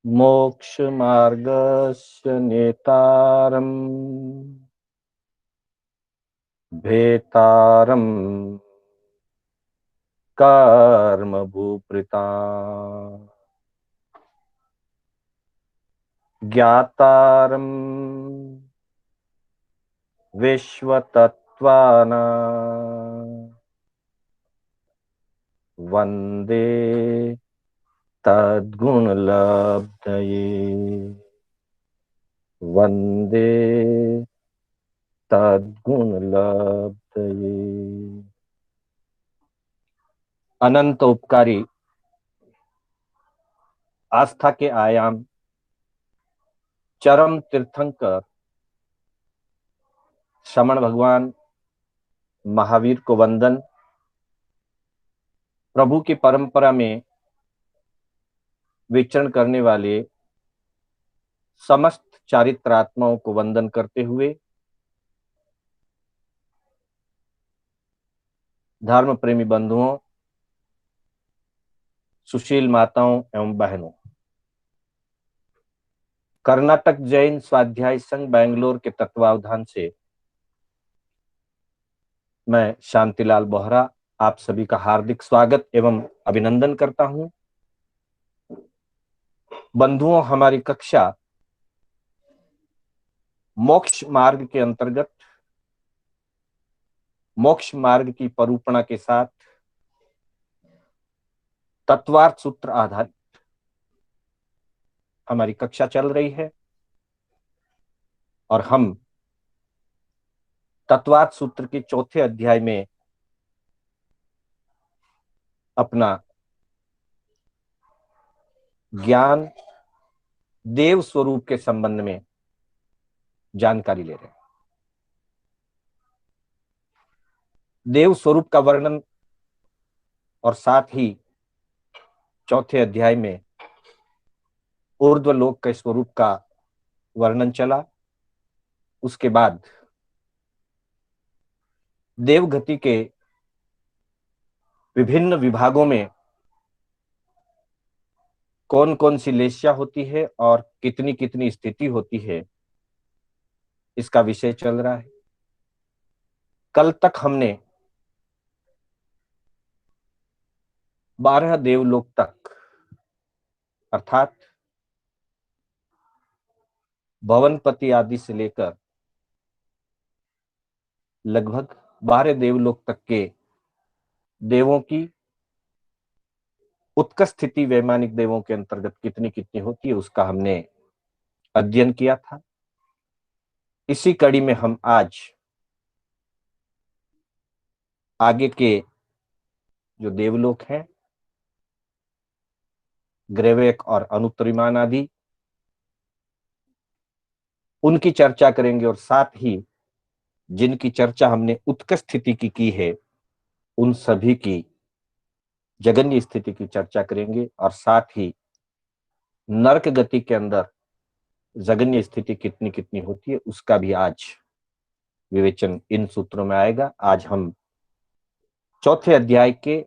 मोक्षमार्गस्य नेतारम् भेतारम् कर्मभूभृता ज्ञातारम् विश्वतत्त्वानां वन्दे तद्गुणलब्धये वन्दे तद्गुणलब्धये। अनंत उपकारी आस्था के आयाम चरम तीर्थंकर श्रमण भगवान महावीर को वंदन। प्रभु की परंपरा में विचरण करने वाले समस्त चारित्रात्माओं को वंदन करते हुए धर्म प्रेमी बंधुओं, सुशील माताओं एवं बहनों, कर्नाटक जैन स्वाध्याय संघ बेंगलोर के तत्वावधान से मैं शांतिलाल बोहरा आप सभी का हार्दिक स्वागत एवं अभिनंदन करता हूं। बंधुओं, हमारी कक्षा मोक्ष मार्ग के अंतर्गत मोक्ष मार्ग की परूपणा के साथ तत्वार्थ सूत्र आधारित हमारी कक्षा चल रही है और हम तत्वार्थ सूत्र के चौथे अध्याय में अपना ज्ञान देव स्वरूप के संबंध में जानकारी ले रहे हैं। देव स्वरूप का वर्णन और साथ ही चौथे अध्याय में ऊर्ध्व लोक के स्वरूप का वर्णन चला। उसके बाद देवगति के विभिन्न विभागों में कौन कौन सी लेस्या होती है और कितनी कितनी स्थिति होती है, इसका विषय चल रहा है। कल तक हमने 12 देवलोक तक अर्थात भवनपति आदि से लेकर लगभग 12 देवलोक तक के देवों की उत्कर्ष स्थिति वैमानिक देवों के अंतर्गत कितनी कितनी होती है, उसका हमने अध्ययन किया था। इसी कड़ी में हम आज आगे के जो देवलोक हैं, ग्रेवेक और अनुत्तरीमान आदि, उनकी चर्चा करेंगे और साथ ही जिनकी चर्चा हमने उत्कर्ष स्थिति की है, उन सभी की जगन्य स्थिति की चर्चा करेंगे और साथ ही नरक गति के अंदर जगन्य स्थिति कितनी कितनी होती है, उसका भी आज विवेचन इन सूत्रों में आएगा। आज हम चौथे अध्याय के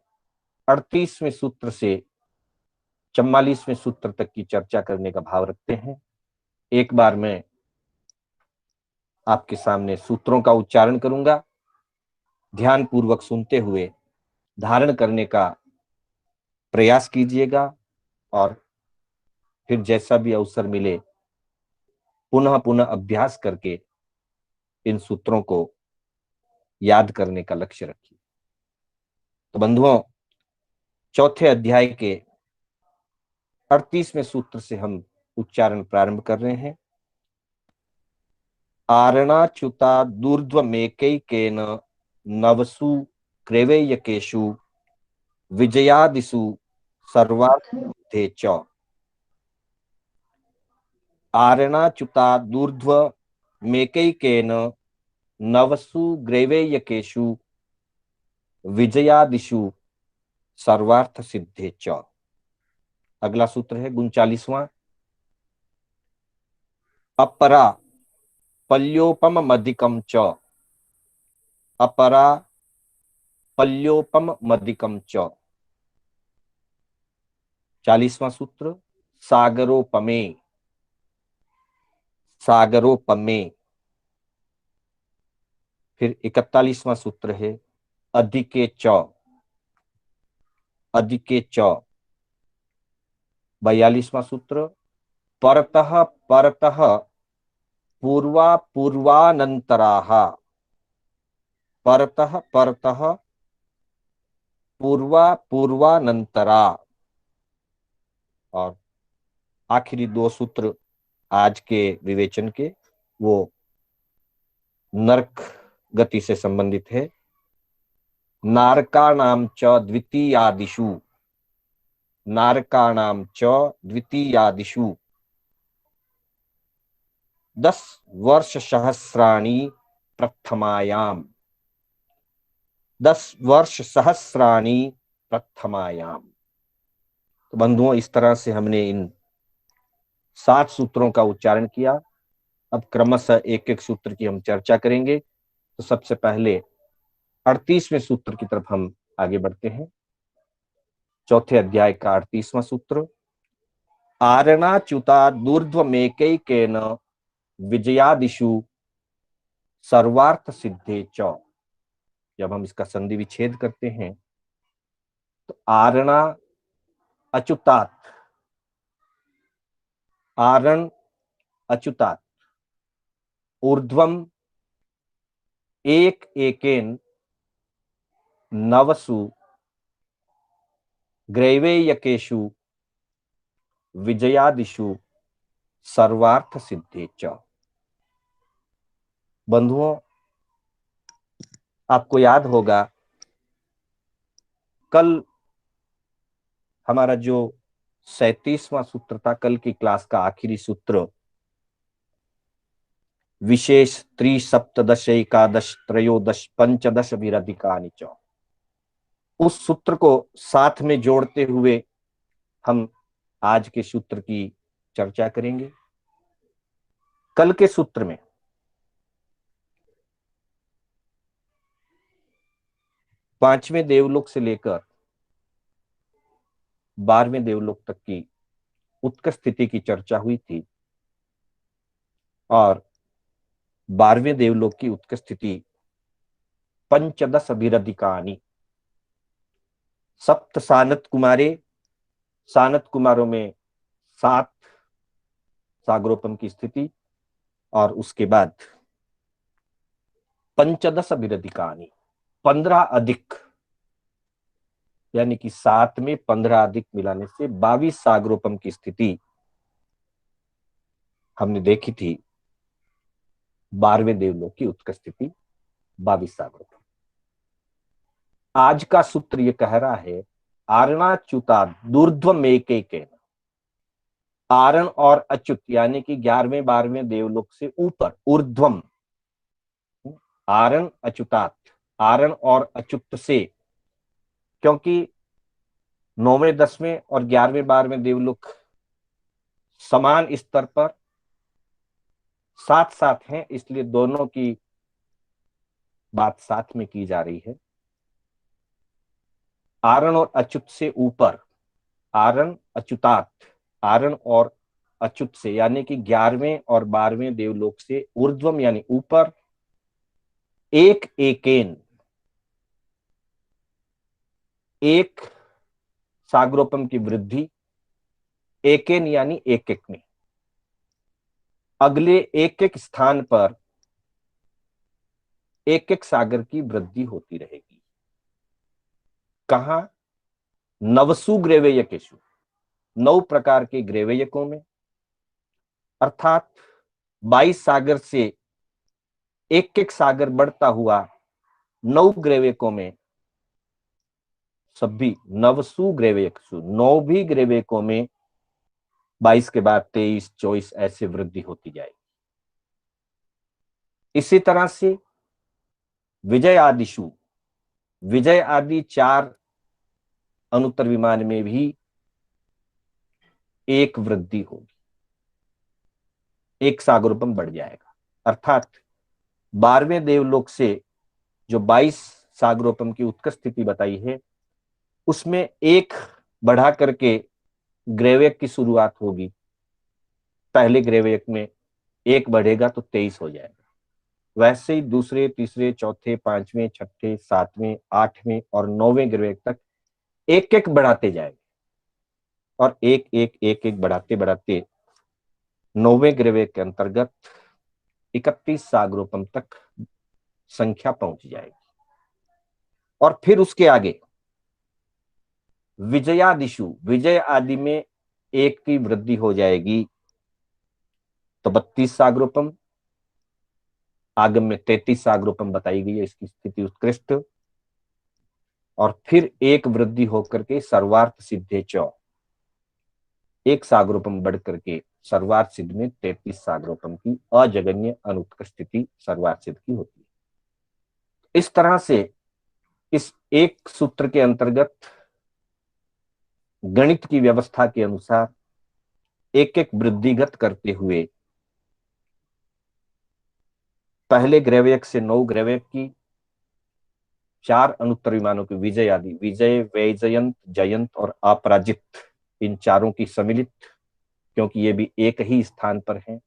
38वें सूत्र से 44वें सूत्र तक की चर्चा करने का भाव रखते हैं। एक बार मैं आपके सामने सूत्रों का उच्चारण करूंगा, ध्यान पूर्वक सुनते हुए धारण करने का प्रयास कीजिएगा और फिर जैसा भी अवसर मिले पुनः पुनः अभ्यास करके इन सूत्रों को याद करने का लक्ष्य रखिए। तो बंधुओं, चौथे अध्याय के 38वें सूत्र से हम उच्चारण प्रारंभ कर रहे हैं। आरणाच्युता दूर्ध्वमेकैकेन नवसु क्रेवेयकेषु विजयादिषु सर्वार्थे च। आरणाच्युता दूर्ध्वमेकैकेन नवसु ग्रैवेयकेषु विजयादिषु सर्वार्थ सिद्धे च। अगला सूत्र है 39वां। अपरा पल्योपम मदिकम च। अपरा पल्योपम मदिकम च। 40वां सूत्र। सागरोपमे, सागरोपमे। फिर 41वां सूत्र है अधिके च, अधिके च। 42वां सूत्र परतः, परतः पूर्वा पूर्वानंतराः, परतः परतः पूर्वा पूर्वानंतरा। और आखिरी दो सूत्र आज के विवेचन के, वो नरक गति से संबंधित है। नारकाणाम च द्वितीयादिषु, नारकाणाम च द्वितीयादिषु 10 वर्ष सहस्राणि प्रथमायाम, 10 वर्ष सहस्राणि प्रथमायाम। तो बंधुओं, इस तरह से हमने इन 7 सूत्रों का उच्चारण किया। अब क्रमशः एक एक सूत्र की हम चर्चा करेंगे। तो सबसे पहले 38वें सूत्र की तरफ हम आगे बढ़ते हैं। चौथे अध्याय का 38वां सूत्र आरणाच्युता दूर्ध्वमेकैकेन विजयादिषु सर्वार्थ सिद्धे च। जब हम इसका संधि विच्छेद करते हैं तो आरणा अच्युतात, आरण अच्युतात, ऊर्ध्वम एक एकेन नवसु ग्रैवेयकेषु विजयादिषु सर्वार्थ सिद्धे च। बंधुओं, आपको याद होगा कल हमारा जो 37वां सूत्र था, कल की क्लास का आखिरी सूत्र विशेष त्रिसप्तदश एकादश त्रयोदश पंचदश विरधिकानि च, उस सूत्र को साथ में जोड़ते हुए हम आज के सूत्र की चर्चा करेंगे। कल के सूत्र में पांचवें देवलोक से लेकर 12वें देवलोक तक की उत्कर्ष स्थिति की चर्चा हुई थी, और 12वें देवलोक की उत्कर्ष स्थिति पंचदश अभिरधिकानि, सप्त सानत कुमारे, सानत कुमारों में 7 सागरोपम की स्थिति, और उसके बाद पंचदश अभिरधिकानि 15 अधिक, यानी कि 7 में 15 अधिक मिलाने से 22 सागरोपम की स्थिति हमने देखी थी। 12वें देवलोक की उत्कर्ष स्थिति 22 सागरोपम। आज का सूत्र ये कह रहा है आरणाच्युता दूर्ध्वम एकेकेन, आरण और अच्युत यानी कि 11वें 12वें देवलोक से ऊपर, ऊर्ध्वम, आरण अच्युतात, आरण और अच्युत से, क्योंकि 9वें 10वें और 11वें 12वें देवलोक समान स्तर पर साथ साथ हैं, इसलिए दोनों की बात साथ में की जा रही है। आरण और अच्युत से ऊपर, आरण अच्युतात, आरण और अच्युत से, यानी कि 11वें और 12वें देवलोक से ऊर्ध्वम यानी ऊपर, एक एकेन, एक सागरोपम की वृद्धि, एकेन यानी एक एक में, अगले एक एक स्थान पर एक एक सागर की वृद्धि होती रहेगी। कहां? नवसु ग्रेवेयकेषु, 9 प्रकार के ग्रेवेयकों में, अर्थात 22 सागर से एक एक सागर बढ़ता हुआ 9 ग्रेवेयकों में, सभी नवसु ग्रेवेयकेषु, 9 भी ग्रेवेयकों में 22 के बाद 23 24 ऐसे वृद्धि होती जाएगी। इसी तरह से विजय आदिशु, विजय आदि 4 अनुत्तर विमान में भी एक वृद्धि होगी, एक सागरोपम बढ़ जाएगा। अर्थात 12वें देवलोक से जो 22 सागरोपम की उत्कर्ष स्थिति बताई है, उसमें एक बढ़ा करके ग्रेवेक की शुरुआत होगी। पहले ग्रेवेक में 1 बढ़ेगा तो 23 हो जाएगा। वैसे ही दूसरे, तीसरे, चौथे, पांचवें, छठे, सातवें, आठवें और 9वें ग्रेवेक तक एक एक बढ़ाते जाएंगे और एक एक एक एक बढ़ाते बढ़ाते 9वें ग्रेवेक के अंतर्गत 31 सागरोपम तक संख्या पहुंच जाएगी। और फिर उसके आगे विजयादिशु, विजय आदि में 1 की वृद्धि हो जाएगी तो 32 सागरोपम। आगम में 33 सागरोपम बताई गई है, इसकी स्थिति उत्कृष्ट। और फिर 1 वृद्धि होकर के सर्वार्थ सिद्धे चौ, 1 सागरोपम बढ़ करके सर्वार्थ सिद्ध में 33 सागरोपम की अजगन्य अनुत्कृष्ट स्थिति सर्वार्थ सिद्ध की होती है। इस तरह से इस एक सूत्र के अंतर्गत गणित की व्यवस्था के अनुसार एक एक वृद्धिगत करते हुए पहले ग्रेवेक से 9 ग्रेवेक की 4 अनुत्तर विमानों की विजय आदि, विजय, वैजयंत, जयंत और अपराजित, इन चारों की सम्मिलित, क्योंकि ये भी एक ही स्थान पर है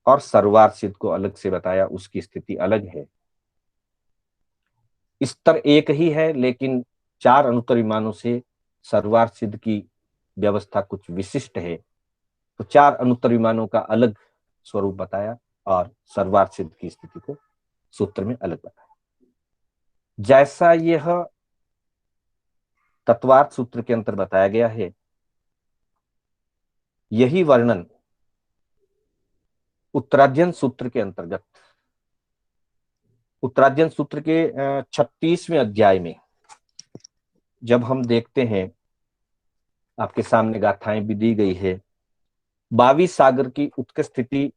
और सर्वार्थ सिद्ध को अलग से बताया, उसकी स्थिति अलग है। स्तर एक ही है लेकिन 4 अनुत्तर विमानों से सर्वार्थ सिद्ध की व्यवस्था कुछ विशिष्ट है, तो 4 अनुत्तर विमानों का अलग स्वरूप बताया और सर्वार्थ सिद्ध की स्थिति को सूत्र में अलग बताया। जैसा यह तत्वार्थ सूत्र के अंतर बताया गया है, यही वर्णन उत्तराध्ययन सूत्र के अंतर्गत, उत्तराध्ययन सूत्र के 36वें अध्याय में जब हम देखते हैं, आपके सामने गाथाएं भी दी गई है। 22 सागर की उत्कृष्ट स्थिति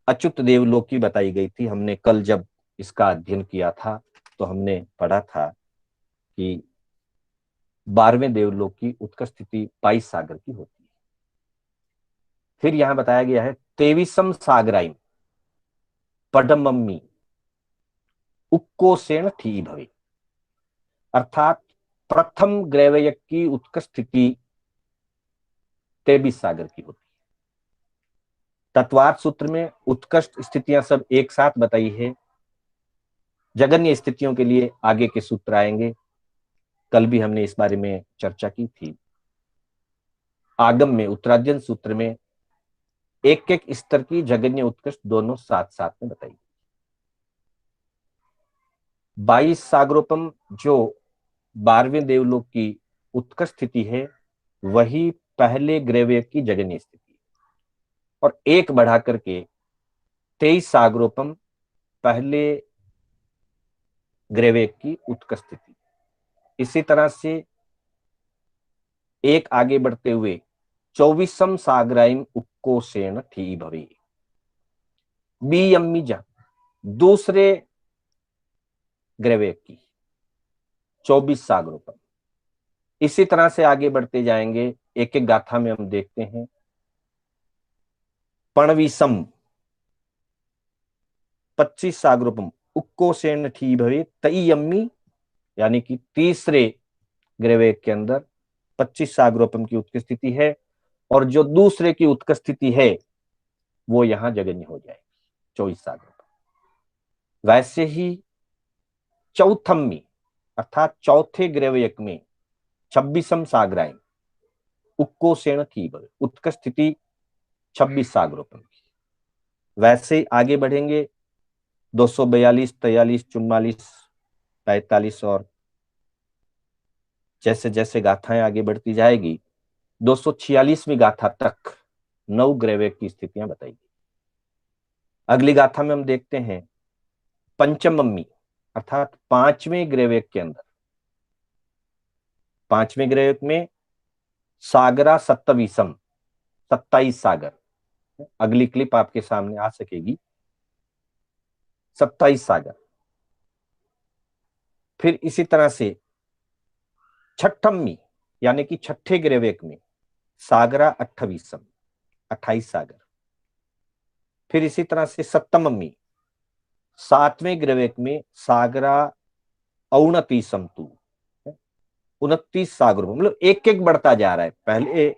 अच्युत देवलोक की बताई गई थी। हमने कल जब इसका अध्ययन किया था तो हमने पढ़ा था कि 12वें देवलोक की उत्कृष्ट स्थिति 22 सागर की होती है। फिर यहां बताया गया है 23 सागराइम पडमम्मी उक्कोसेन ठी भवे, अर्थात प्रथम ग्रेवयक की उत्कृष्ट स्थिति 23 सागर की होती है। तत्वार्थ सूत्र में उत्कृष्ट स्थितियां सब एक साथ बताई है। जगन्य स्थितियों के लिए आगे के सूत्र आएंगे, कल भी हमने इस बारे में चर्चा की थी। आगम में उत्तराध्ययन सूत्र में एक एक स्तर की जगन्य उत्कृष्ट दोनों साथ साथ में बताई। 22 सागरोपम जो 12वें देवलोक की उत्कृष्ट स्थिति है, वही पहले ग्रेवेक की जगन्य स्थिति, और 1 बढ़ा करके 23 सागरोपम पहले ग्रेवेक की उत्कृष्ट स्थिति। इसी तरह से 1 आगे बढ़ते हुए 24 सागराइम उक्कोसेन ठी भवे, बी अम्मी जा दूसरे ग्रेवेक की 24 सागरोपम। इसी तरह से आगे बढ़ते जाएंगे, एक एक गाथा में हम देखते हैं। पणवीसम 25 सागरोपम उक्कोसेन ठी भवे तई अम्मी, यानी कि तीसरे ग्रेवेक के अंदर 25 सागरोपम की उत्कृष्ट स्थिति है, और जो दूसरे की उत्कृष्ट स्थिति है वो यहां जगन्य हो जाएगी 24 सागरोपम। वैसे ही चौथम्मी अर्थात चौथे ग्रेवयक में 26 सागराइम उक्कोसेन ठी भवे, उत्कृष्ट स्थिति 26 सागरोपम की। वैसे ही आगे बढ़ेंगे 242, 43, 44, 45 और जैसे जैसे गाथाएं आगे बढ़ती जाएगी 246वीं गाथा तक 9 ग्रेवेक की स्थितियां बताई। अगली गाथा में हम देखते हैं पंचमम्मी अर्थात 5वें ग्रेवेक के अंदर, 5वें ग्रेवेक में सागरा सप्तवीसम 27 सागर, अगली क्लिप आपके सामने आ सकेगी, 27 सागर। फिर इसी तरह से छठम्मी यानी कि छठे ग्रेवेक में सागरा 28 28 सागर। फिर इसी तरह से सप्तमम्मी 7वें ग्रेवेक में सागरा 29 तू, 29 सागरों, मतलब एक एक बढ़ता जा रहा है। पहले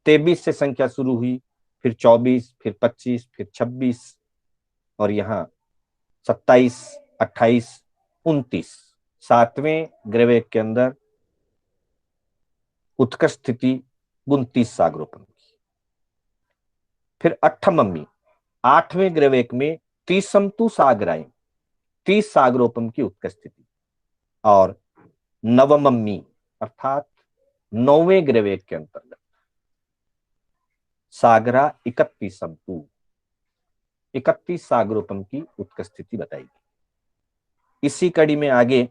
23 से संख्या शुरू हुई, फिर 24, फिर 25, फिर 26, और यहाँ 27, 28, 29, 7वें ग्रहवेग के अंदर उत्कर्ष स्थिति 29 सागरोपम की। फिर अठमम्मी 8वें ग्रहवेग में 30 सागराएं, 30 सागरोपम की उत्कर्ष स्थिति। और नवमम्मी अर्थात 9वें ग्रहवेग के अंतर्गत सागरा 31 सागरोपम की उत्कर्ष स्थिति बताएगी। इसी कड़ी में आगे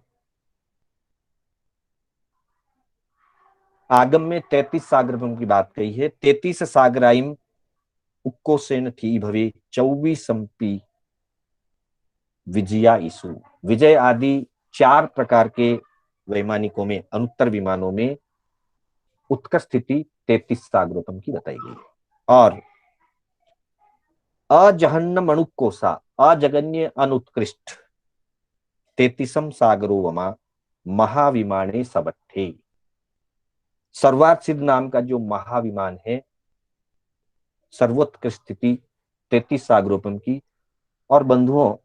आगम में 33 सागरोपम की बात कही है। 33 सागराइम उक्कोसेन थी भवे 24 विजया ईसु। विजय आदि 4 प्रकार के वैमानिकों में, अनुत्तर विमानों में उत्कर्ष स्थिति 33 सागरोपम की बताई गई है। और अजहन्नम अणुकोसा अजगन्य अनुत्कृष्ट 33 सागरो वमा महाविमाने सबट्ठे। सर्वार्थ सिद्ध नाम का जो महाविमान है, सर्वोत्कृष्ट स्थिति 33 सागरोपम की। और बंधुओं,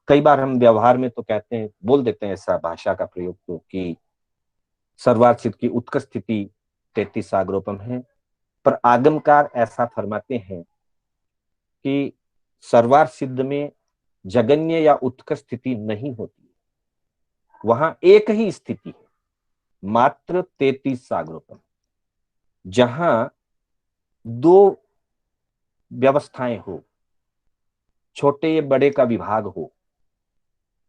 कई बार हम व्यवहार में तो कहते हैं, बोल देते हैं ऐसा भाषा का प्रयोग तो कि सर्वार्थ सिद्ध की उत्कृष्ट स्थिति 33 सागरोपम है, पर आगमकार ऐसा फरमाते हैं कि सर्वार्थ सिद्ध में जगन्य या उत्कृष्ट स्थिति नहीं होती, वहां एक ही स्थिति है, मात्र 33 सागरोपम, जहां 2 व्यवस्थाएं हो, छोटे या बड़े का विभाग हो,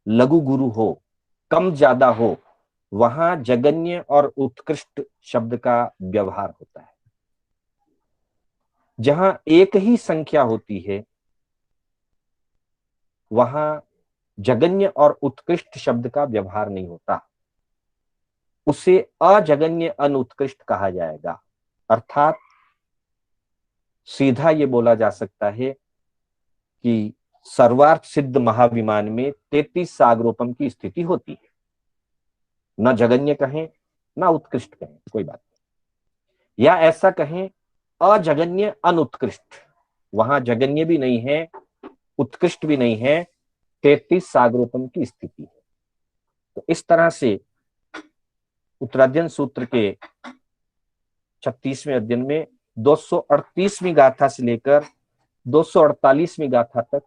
लघु गुरु हो, कम ज्यादा हो, वहां जगन्य और उत्कृष्ट शब्द का व्यवहार होता है। जहां एक ही संख्या होती है, वहां जगन्य और उत्कृष्ट शब्द का व्यवहार नहीं होता, उसे अजगन्य अनुत्कृष्ट कहा जाएगा। अर्थात सीधा ये बोला जा सकता है कि सर्वार्थ सिद्ध महाविमान में 33 सागरोपम की स्थिति होती है। न जगन्य कहें, न उत्कृष्ट कहें, कोई बात नहीं, या ऐसा कहें अजगन्य अनुत्कृष्ट, वहां जगन्य भी नहीं है, उत्कृष्ट भी नहीं है, 33 सागरोपम की स्थिति है। तो इस तरह से उत्तराध्ययन सूत्र के 36वें अध्ययन में 238वीं गाथा से लेकर 248वीं गाथा तक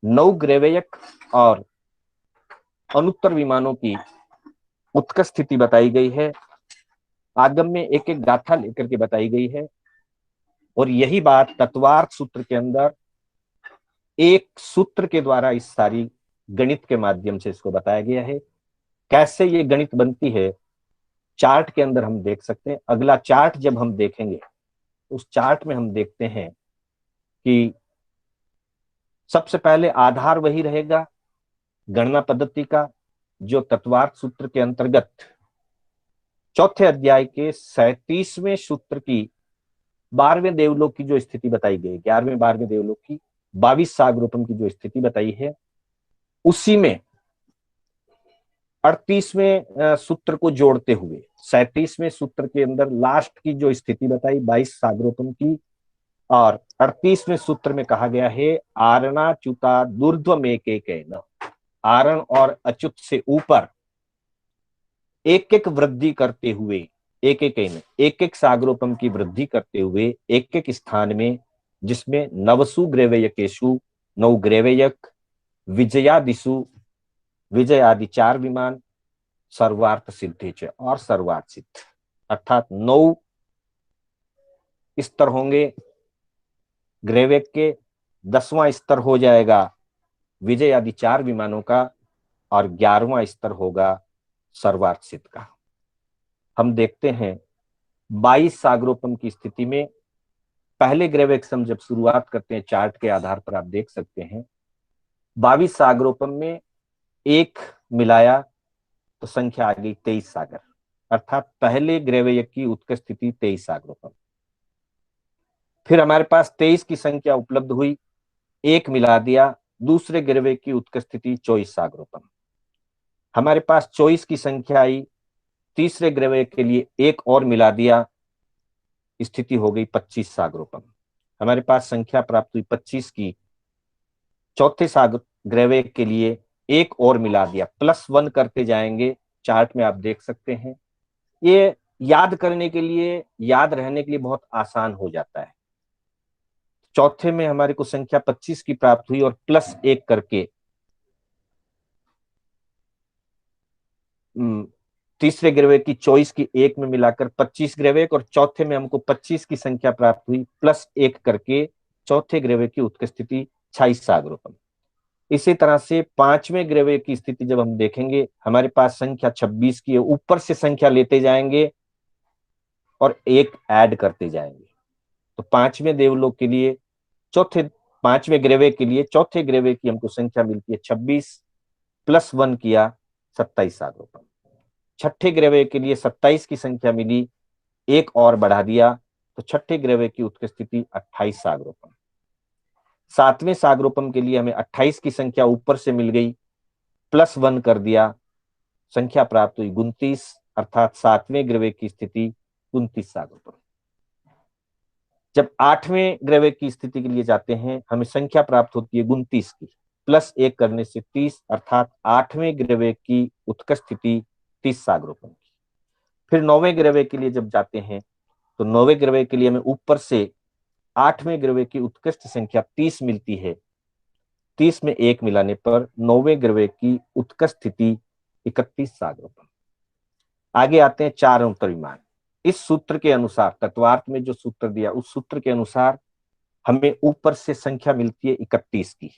9 ग्रहवेयक और अनुत्तर विमानों की उत्कर्ष स्थिति बताई गई है। आगम में एक एक गाथा लेकर के बताई गई है, और यही बात तत्वार्थ सूत्र के अंदर एक सूत्र के द्वारा इस सारी गणित के माध्यम से इसको बताया गया है। कैसे ये गणित बनती है, चार्ट के अंदर हम देख सकते हैं। अगला चार्ट जब हम देखेंगे, उस चार्ट में हम देखते हैं कि सबसे पहले आधार वही रहेगा गणना पद्धति का, जो तत्वार्थ सूत्र के अंतर्गत चौथे अध्याय के 37वें सूत्र की 12वें देवलोक की जो स्थिति बताई गई, 11वें 12वें देवलोक की 22 सागरोपम की जो स्थिति बताई है, उसी में 38वें सूत्र को जोड़ते हुए 37वें सूत्र के अंदर लास्ट की जो स्थिति बताई 22 सागरोपम की, और 38वें सूत्र में कहा गया है आरणाच्युता दूर्ध्व में के न, आरण और अच्युत से ऊपर एक एक वृद्धि करते हुए, एक एक सागरोपम की वृद्धि करते हुए एक एक स्थान में, जिसमें नवसु ग्रहवेयकेशु 9 ग्रहवेयक, विजयादिशु विजय आदि 4 विमान, सर्वार्थ सिद्धि और सर्वार्थ सिद्ध, अर्थात 9 स्तर होंगे ग्रहवेग के। 10वां स्तर हो जाएगा विजय आदि 4 विमानों का, और 11वां स्तर होगा सर्वार्थ सिद्ध का। हम देखते हैं 22 सागरोपम की स्थिति में पहले ग्रहवेग से हम जब शुरुआत करते हैं, चार्ट के आधार पर आप देख सकते हैं 22 सागरोपम में एक मिलाया तो संख्या आ गई 23 सागर, अर्थात पहले ग्रहवेग की उत्कर्ष स्थिति 23 सागरोपम। फिर हमारे पास 23 की संख्या उपलब्ध हुई, एक मिला दिया, दूसरे ग्रहवेग की उत्कर्ष स्थिति 24 सागरोपम। हमारे पास 24 की संख्या आई, तीसरे ग्रह के लिए एक और मिला दिया, स्थिति हो गई 25 सागरोपम। हमारे पास संख्या प्राप्त हुई 25 की। चौथे सागर ग्रह के लिए एक और मिला दिया, +1 करते जाएंगे। चार्ट में आप देख सकते हैं। ये याद करने के लिए, याद रहने के लिए बहुत आसान हो जाता है। चौथे में हमारे को संख्या 25 की प्राप्त हुई और +1 करके तीसरे ग्रह की 24 की एक में मिलाकर 25 ग्रह, और चौथे में हमको 25 की संख्या प्राप्त हुई, +1 करके चौथे ग्रह की उत्कृष्ट स्थिति 26 सागरोपम। इसी तरह से पांचवें ग्रह की स्थिति जब हम देखेंगे, हमारे पास संख्या 26 की है, ऊपर से संख्या लेते जाएंगे और एक ऐड करते जाएंगे। तो पांचवें देवलोक के लिए पांचवें ग्रह के लिए चौथे ग्रह की हमको संख्या मिलती है 26, +1 किया 27 सागरोपम। छठे ग्रह के लिए 27 की संख्या मिली, एक और बढ़ा दिया, तो छठे ग्रह की उत्कृष्ट स्थिति 28 सागरोपम। सातवें सागरोपम के लिए हमें 28 की संख्या ऊपर से मिल गई, +1 कर दिया, संख्या प्राप्त हुई 29, अर्थात सातवें ग्रह की स्थिति 29 सागरोपम। जब आठवें ग्रह की स्थिति के लिए जाते हैं, हमें संख्या प्राप्त होती है 29 की, +1 करने से 30, अर्थात आठवें ग्रह की उत्कृष्ट स्थिति 30 सागरोपम की। फिर नौवें ग्रह के लिए जब जाते हैं, तो नौवें ग्रह के लिए हमें ऊपर से आठवें ग्रह की उत्कृष्ट संख्या 30 मिलती है। 30 में एक मिलाने पर नौवें ग्रह की उत्कृष्ट स्थिति 31 सागरोपम। आगे आते हैं चार अणुत्तर विमान। इस सूत्र के अनुसार, तत्वार्थ में जो सूत्र दिया, उस सूत्र के अनुसार हमें ऊपर से संख्या मिलती है 31 की,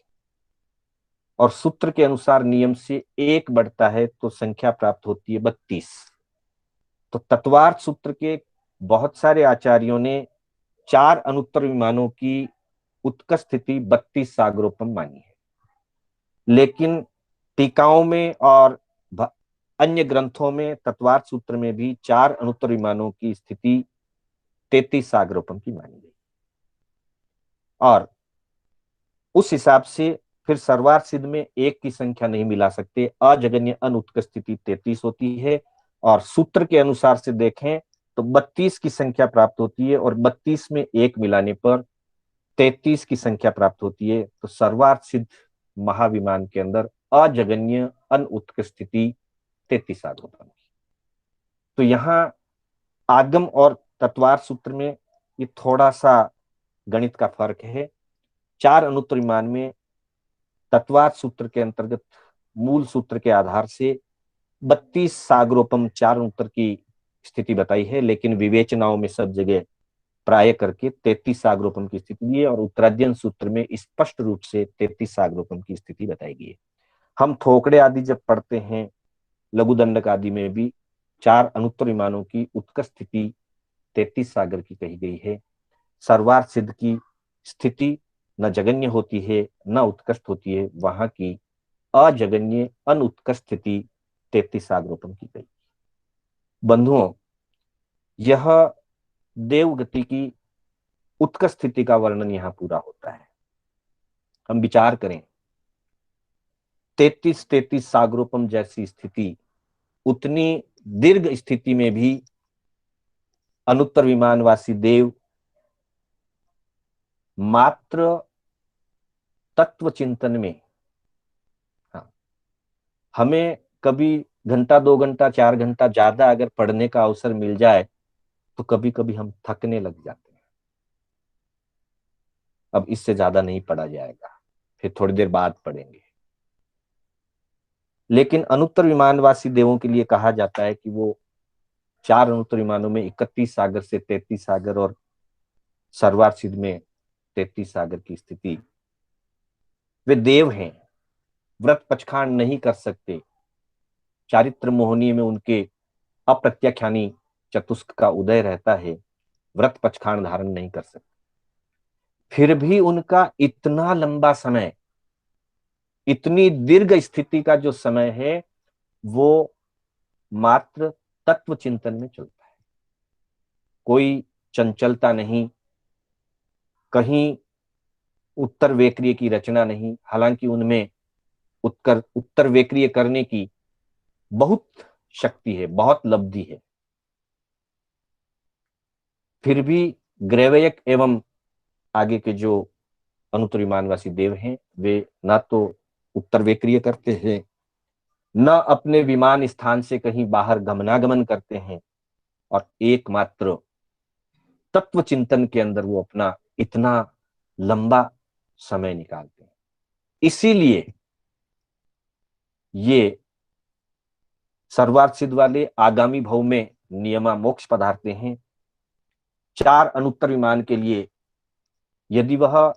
और सूत्र के अनुसार नियम से एक बढ़ता है तो संख्या प्राप्त होती है 32। तो तत्वार्थ सूत्र के बहुत सारे आचार्यों ने चार अनुत्तर विमानों की उत्कृष्ट स्थिति 32 सागरोपम मानी है, लेकिन टीकाओं में और अन्य ग्रंथों में तत्वार्थ सूत्र में भी चार अनुत्तर विमानों की स्थिति 33 सागरोपम की मानी गई। और उस हिसाब से फिर सर्वार्थ सिद्ध में एक की संख्या नहीं मिला सकते, अजगन्य अनुत्कृष्ट स्थिति 33 होती है। और सूत्र के अनुसार से देखें तो 32 की संख्या प्राप्त होती है, और 32 में एक मिलाने पर 33 की संख्या प्राप्त होती है। तो सर्वार्थ सिद्ध महाविमान के अंदर अजगन्य अनुत्कृष्ट स्थिति 33 सागरोपम की। तो यहाँ आगम और तत्वार्थ सूत्र में ये थोड़ा सा गणित का फर्क है। चार अनुत्तर विमान में तत्वार्थ सूत्र के अंतर्गत मूल सूत्र के आधार से 32 सागरोपम चार अनुत्तर की स्थिति बताई है, लेकिन विवेचनाओं में सब जगह प्राय करके 33 सागरोपम की स्थिति दी है, और उत्तराध्ययन सूत्र में स्पष्ट रूप से 33 सागरोपम की स्थिति बताई गई है। हम थोकड़े आदि जब पढ़ते हैं, लघुदंडक आदि में भी चार अनुत्तर विमानों की उत्कृष्ट स्थिति 33 सागर की कही गई है। सर्वार्थ सिद्ध की स्थिति न जगन्य होती है न उत्कृष्ट होती है, वहां की अजगन्य अनुत्कृष्ट स्थिति 33 सागरोपम की गई। बंधुओं, यह देवगति की उत्कृष्ट स्थिति का वर्णन यहां पूरा होता है। हम विचार करें, 33 सागरोपम जैसी स्थिति, उतनी दीर्घ स्थिति में भी अनुत्तर विमानवासी देव मात्र तत्व चिंतन में, हाँ, हमें कभी घंटा 2 घंटा 4 घंटा ज्यादा अगर पढ़ने का अवसर मिल जाए तो कभी कभी हम थकने लग जाते हैं। अब इससे ज्यादा नहीं पढ़ा जाएगा, फिर थोड़ी देर बाद पढ़ेंगे। लेकिन अनुत्तर विमानवासी देवों के लिए कहा जाता है कि वो चार अनुत्तर विमानों में 31 सागर से 33 सागर और सर्वार्थ सिद्ध में 33 सागर की स्थिति, वे देव हैं, व्रत पचखांड नहीं कर सकते, चारित्र मोहनी में उनके अप्रत्याख्यानी चतुष्क का उदय रहता है, व्रत पचखांड धारण नहीं कर सकते, फिर भी उनका इतना लंबा समय, इतनी दीर्घ स्थिति का जो समय है, वो मात्र तत्व चिंतन में चलता है। कोई चंचलता नहीं, कहीं उत्तर वेक्रिय की रचना नहीं। हालांकि उनमें उत्तर वेक्रिय करने की बहुत शक्ति है, बहुत लब्धि है। फिर भी ग्रैवयक एवं आगे के जो अनुत्तर विमानवासी देव हैं, वे ना तो उत्तर वेक्रिय करते हैं, न अपने विमान स्थान से कहीं बाहर गमनागमन करते हैं, और एकमात्र तत्व चिंतन के अंदर वो अपना इतना लंबा समय निकालते हैं। इसीलिए ये सर्वार्थ सिद्ध वाले आगामी भव में नियमा मोक्ष पधारते हैं। 4 अनुत्तर विमान के लिए यदि वह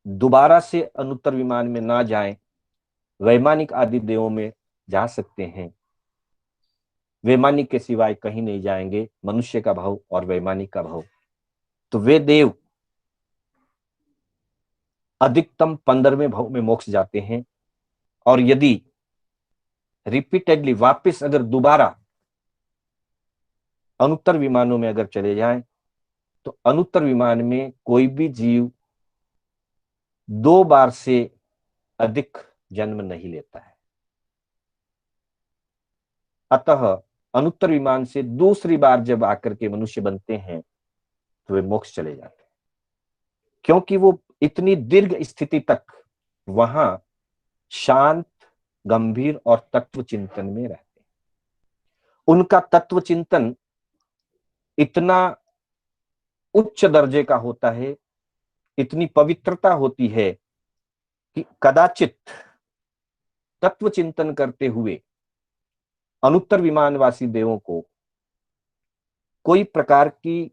दोबारा से अनुत्तर विमान में ना जाए, वैमानिक आदि देवों में जा सकते हैं। वैमानिक के सिवाय कहीं नहीं जाएंगे, मनुष्य का भाव और वैमानिक का भाव। तो वे देव अधिकतम 15वें भाव में मोक्ष जाते हैं। और यदि रिपीटेडली वापस अगर दोबारा अनुत्तर विमानों में अगर चले जाएं, तो अनुत्तर विमान में कोई भी जीव 2 बार से अधिक जन्म नहीं लेता है। अतः अनुत्तर विमान से दूसरी बार जब आकर के मनुष्य बनते हैं, तो वे मोक्ष चले जाते हैं, क्योंकि वो इतनी दीर्घ स्थिति तक वहां शांत, गंभीर और तत्व चिंतन में रहते हैं। उनका तत्व चिंतन इतना उच्च दर्जे का होता है, इतनी पवित्रता होती है कि कदाचित तत्व चिंतन करते हुए अनुत्तर विमानवासी देवों को कोई प्रकार की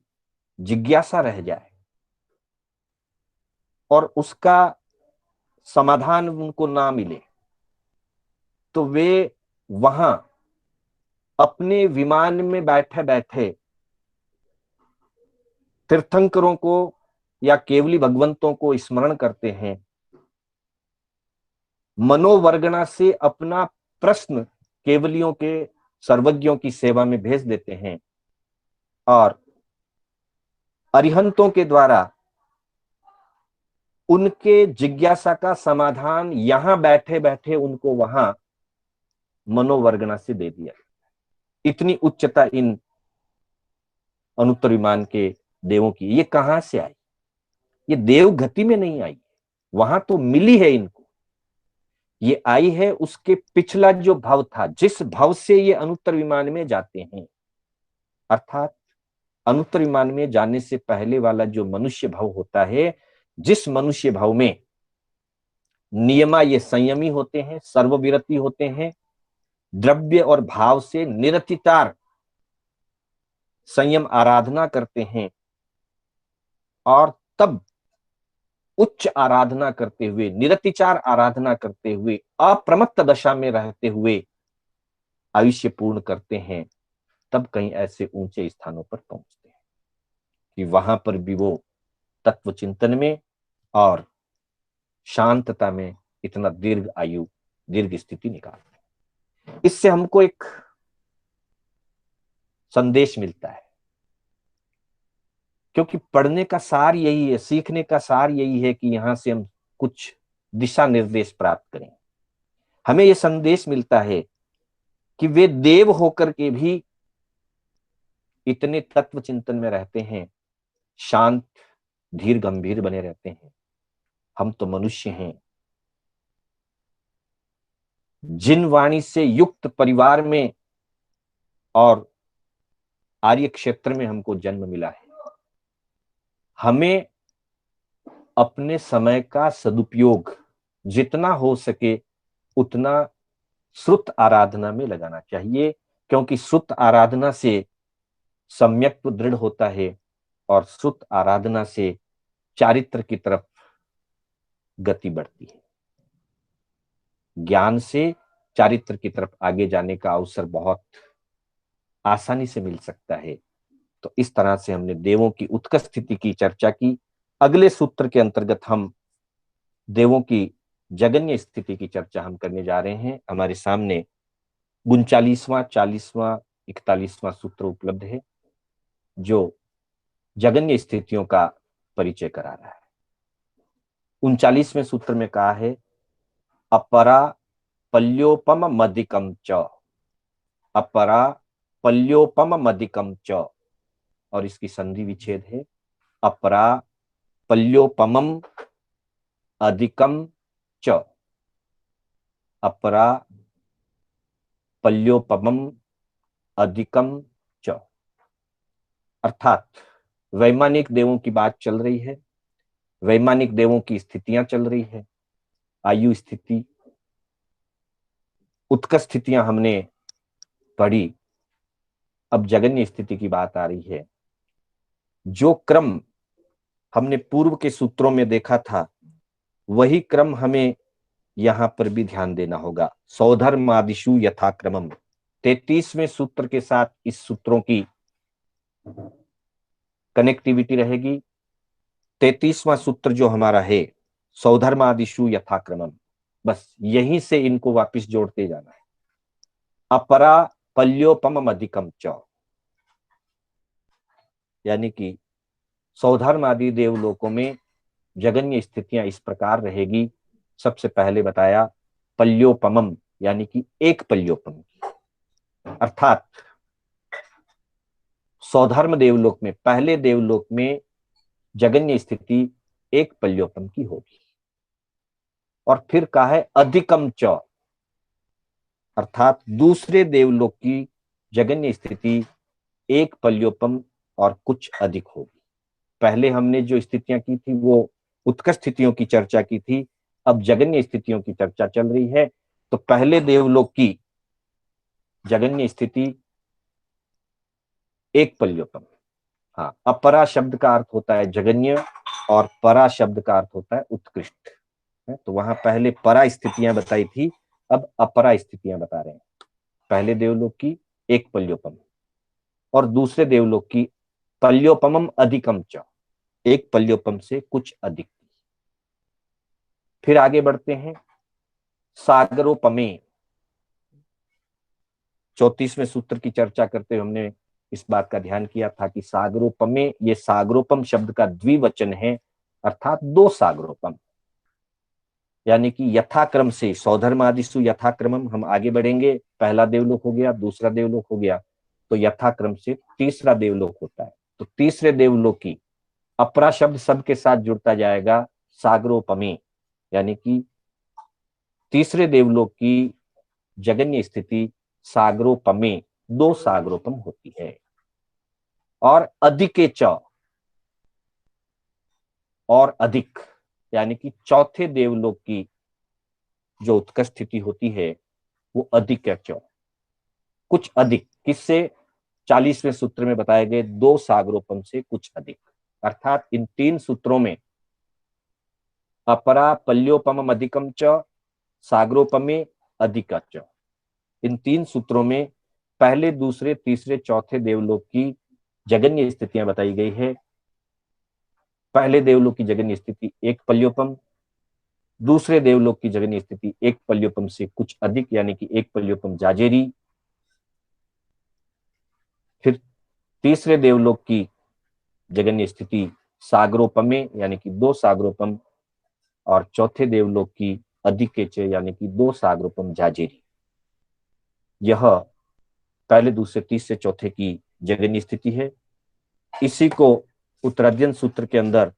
जिज्ञासा रह जाए और उसका समाधान उनको ना मिले, तो वे वहां अपने विमान में बैठे बैठे तीर्थंकरों को या केवली भगवंतों को स्मरण करते हैं, मनोवर्गणा से अपना प्रश्न केवलियों के सर्वज्ञों की सेवा में भेज देते हैं, और अरिहंतों के द्वारा उनके जिज्ञासा का समाधान यहां बैठे बैठे उनको वहां मनोवर्गणा से दे दिया। इतनी उच्चता इन अनुत्तर विमान के देवों की। ये कहां से आई? ये देव गति में नहीं आई, वहां तो मिली है इनको। ये आई है उसके पिछला जो भव था, जिस भव से ये अनुत्तर विमान में जाते हैं। अर्थात अनुत्तर विमान में जाने से पहले वाला जो मनुष्य भव होता है, जिस मनुष्य भव में नियमा ये संयमी होते हैं, सर्वविरति होते हैं, द्रव्य और भाव से निरतितार संयम आराधना करते हैं, और तब उच्च आराधना करते हुए, निरतिचार आराधना करते हुए, अप्रमत्त दशा में रहते हुए आयुष्य पूर्ण करते हैं, तब कहीं ऐसे ऊंचे स्थानों पर पहुंचते हैं कि वहां पर भी वो तत्व चिंतन में और शांतता में इतना दीर्घ आयु, दीर्घ स्थिति निकालते हैं। इससे हमको एक संदेश मिलता है, क्योंकि पढ़ने का सार यही है, सीखने का सार यही है कि यहां से हम कुछ दिशा निर्देश प्राप्त करें। हमें यह संदेश मिलता है कि वे देव होकर के भी इतने तत्व चिंतन में रहते हैं, शांत, धीर, गंभीर बने रहते हैं। हम तो मनुष्य हैं। जिन वाणी से युक्त परिवार में और आर्य क्षेत्र में हमको जन्म मिला है, हमें अपने समय का सदुपयोग जितना हो सके उतना श्रुत आराधना में लगाना चाहिए, क्योंकि श्रुत आराधना से सम्यक्त्व दृढ़ होता है और श्रुत आराधना से चारित्र की तरफ गति बढ़ती है। ज्ञान से चारित्र की तरफ आगे जाने का अवसर बहुत आसानी से मिल सकता है। तो इस तरह से हमने देवों की उत्कर्ष स्थिति की चर्चा की। अगले सूत्र के अंतर्गत हम देवों की जगन्य स्थिति की चर्चा हम करने जा रहे हैं। हमारे सामने 39वां, 40वां, 41वां सूत्र उपलब्ध है, जो जगन्य स्थितियों का परिचय करा रहा है। 39वें सूत्र में कहा है, अपरा पल्योपम मदिकम च, अपरा पल्योपम अधिकम च, और इसकी संधि विच्छेद है अपरा पल्योपमम अधिकम च, अपरा पल्योपमम अधिकम च। अर्थात वैमानिक देवों की बात चल रही है, वैमानिक देवों की स्थितियां चल रही है, आयु स्थिति, उत्कर्ष स्थितियां हमने पढ़ी। अब जगन्य स्थिति की बात आ रही है। जो क्रम हमने पूर्व के सूत्रों में देखा था, वही क्रम हमें यहां पर भी ध्यान देना होगा। सौधर्मादिषु यथाक्रमम, 33वें सूत्र के साथ इस सूत्रों की कनेक्टिविटी रहेगी। 33वां सूत्र जो हमारा है, सौधर्मादिषु यथाक्रमम, बस यहीं से इनको वापस जोड़ते जाना है। अपरा पल्योपम अधिकम च, यानी कि सौधर्म आदि देवलोकों में जगन्य स्थितियां इस प्रकार रहेगी। सबसे पहले बताया पल्योपमम, यानी कि एक पल्योपम, अर्थात सौधर्म देवलोक में, पहले देवलोक में जगन्य स्थिति एक पल्योपम की होगी। और फिर कहा है अधिकम च, अर्थात दूसरे देवलोक की जगन्य स्थिति एक पल्योपम और कुछ अधिक होगी। पहले हमने जो स्थितियां की थी वो उत्कर्ष स्थितियों की चर्चा की थी, अब जगन्य स्थितियों की चर्चा चल रही है। तो पहले देवलोक की जगन्य स्थिति एक पल्योपम। हाँ, अपरा शब्द का अर्थ होता है जगन्य और परा शब्द का अर्थ होता है उत्कृष्ट। तो वहां पहले परा स्थितियां बताई थी, अब अपरा स्थितियां बता रहे हैं। पहले देवलोक की एक पल्योपम और दूसरे देवलोक की पल्योपमम अधिकम च, एक पल्योपम से कुछ अधिक। फिर आगे बढ़ते हैं, सागरोपमे, 34वें सूत्र की चर्चा करते हुए हमने इस बात का ध्यान किया था कि सागरोपमे, ये सागरोपम शब्द का द्विवचन है, अर्थात दो सागरोपम, यानी कि यथाक्रम से सौधर्मादिषु यथाक्रमम, हम आगे बढ़ेंगे। पहला देवलोक हो गया, दूसरा देवलोक हो गया, तो यथाक्रम से तीसरा देवलोक होता है। तो तीसरे देवलोक की अपरा शब्द सब के साथ जुड़ता जाएगा सागरोपमे, यानी कि तीसरे देवलोक की जगन्य स्थिति सागरोपमे, दो सागरोपम होती है। और अधिके च, और अधिक, यानी कि चौथे देवलोक की जो उत्कर्ष स्थिति होती है वो अधिक च, कुछ अधिक, किससे? 40वें सूत्र में बताए गए दो सागरोपम से कुछ अधिक। अर्थात इन तीन सूत्रों में अपरा पल्योपम अधिकम च सागरोपमे अधिक च, इन तीन सूत्रों में पहले, दूसरे, तीसरे, चौथे देवलोक की जगन्य स्थितियां बताई गई है। पहले देवलोक की जगन्य स्थिति एक पल्योपम, दूसरे देवलोक की जगन्य स्थिति एक पल्योपम से कुछ अधिक, यानी कि एक पल्योपम जाजेरी। फिर तीसरे देवलोक की जगन्य स्थिति सागरोपमे, यानी कि दो सागरोपम, और चौथे देवलोक की अधिकेच, यानी कि दो सागरोपम जाजेरी। यह पहले, दूसरे, तीसरे, चौथे की जगन्य स्थिति है। इसी को उत्तराध्ययन सूत्र के अंदर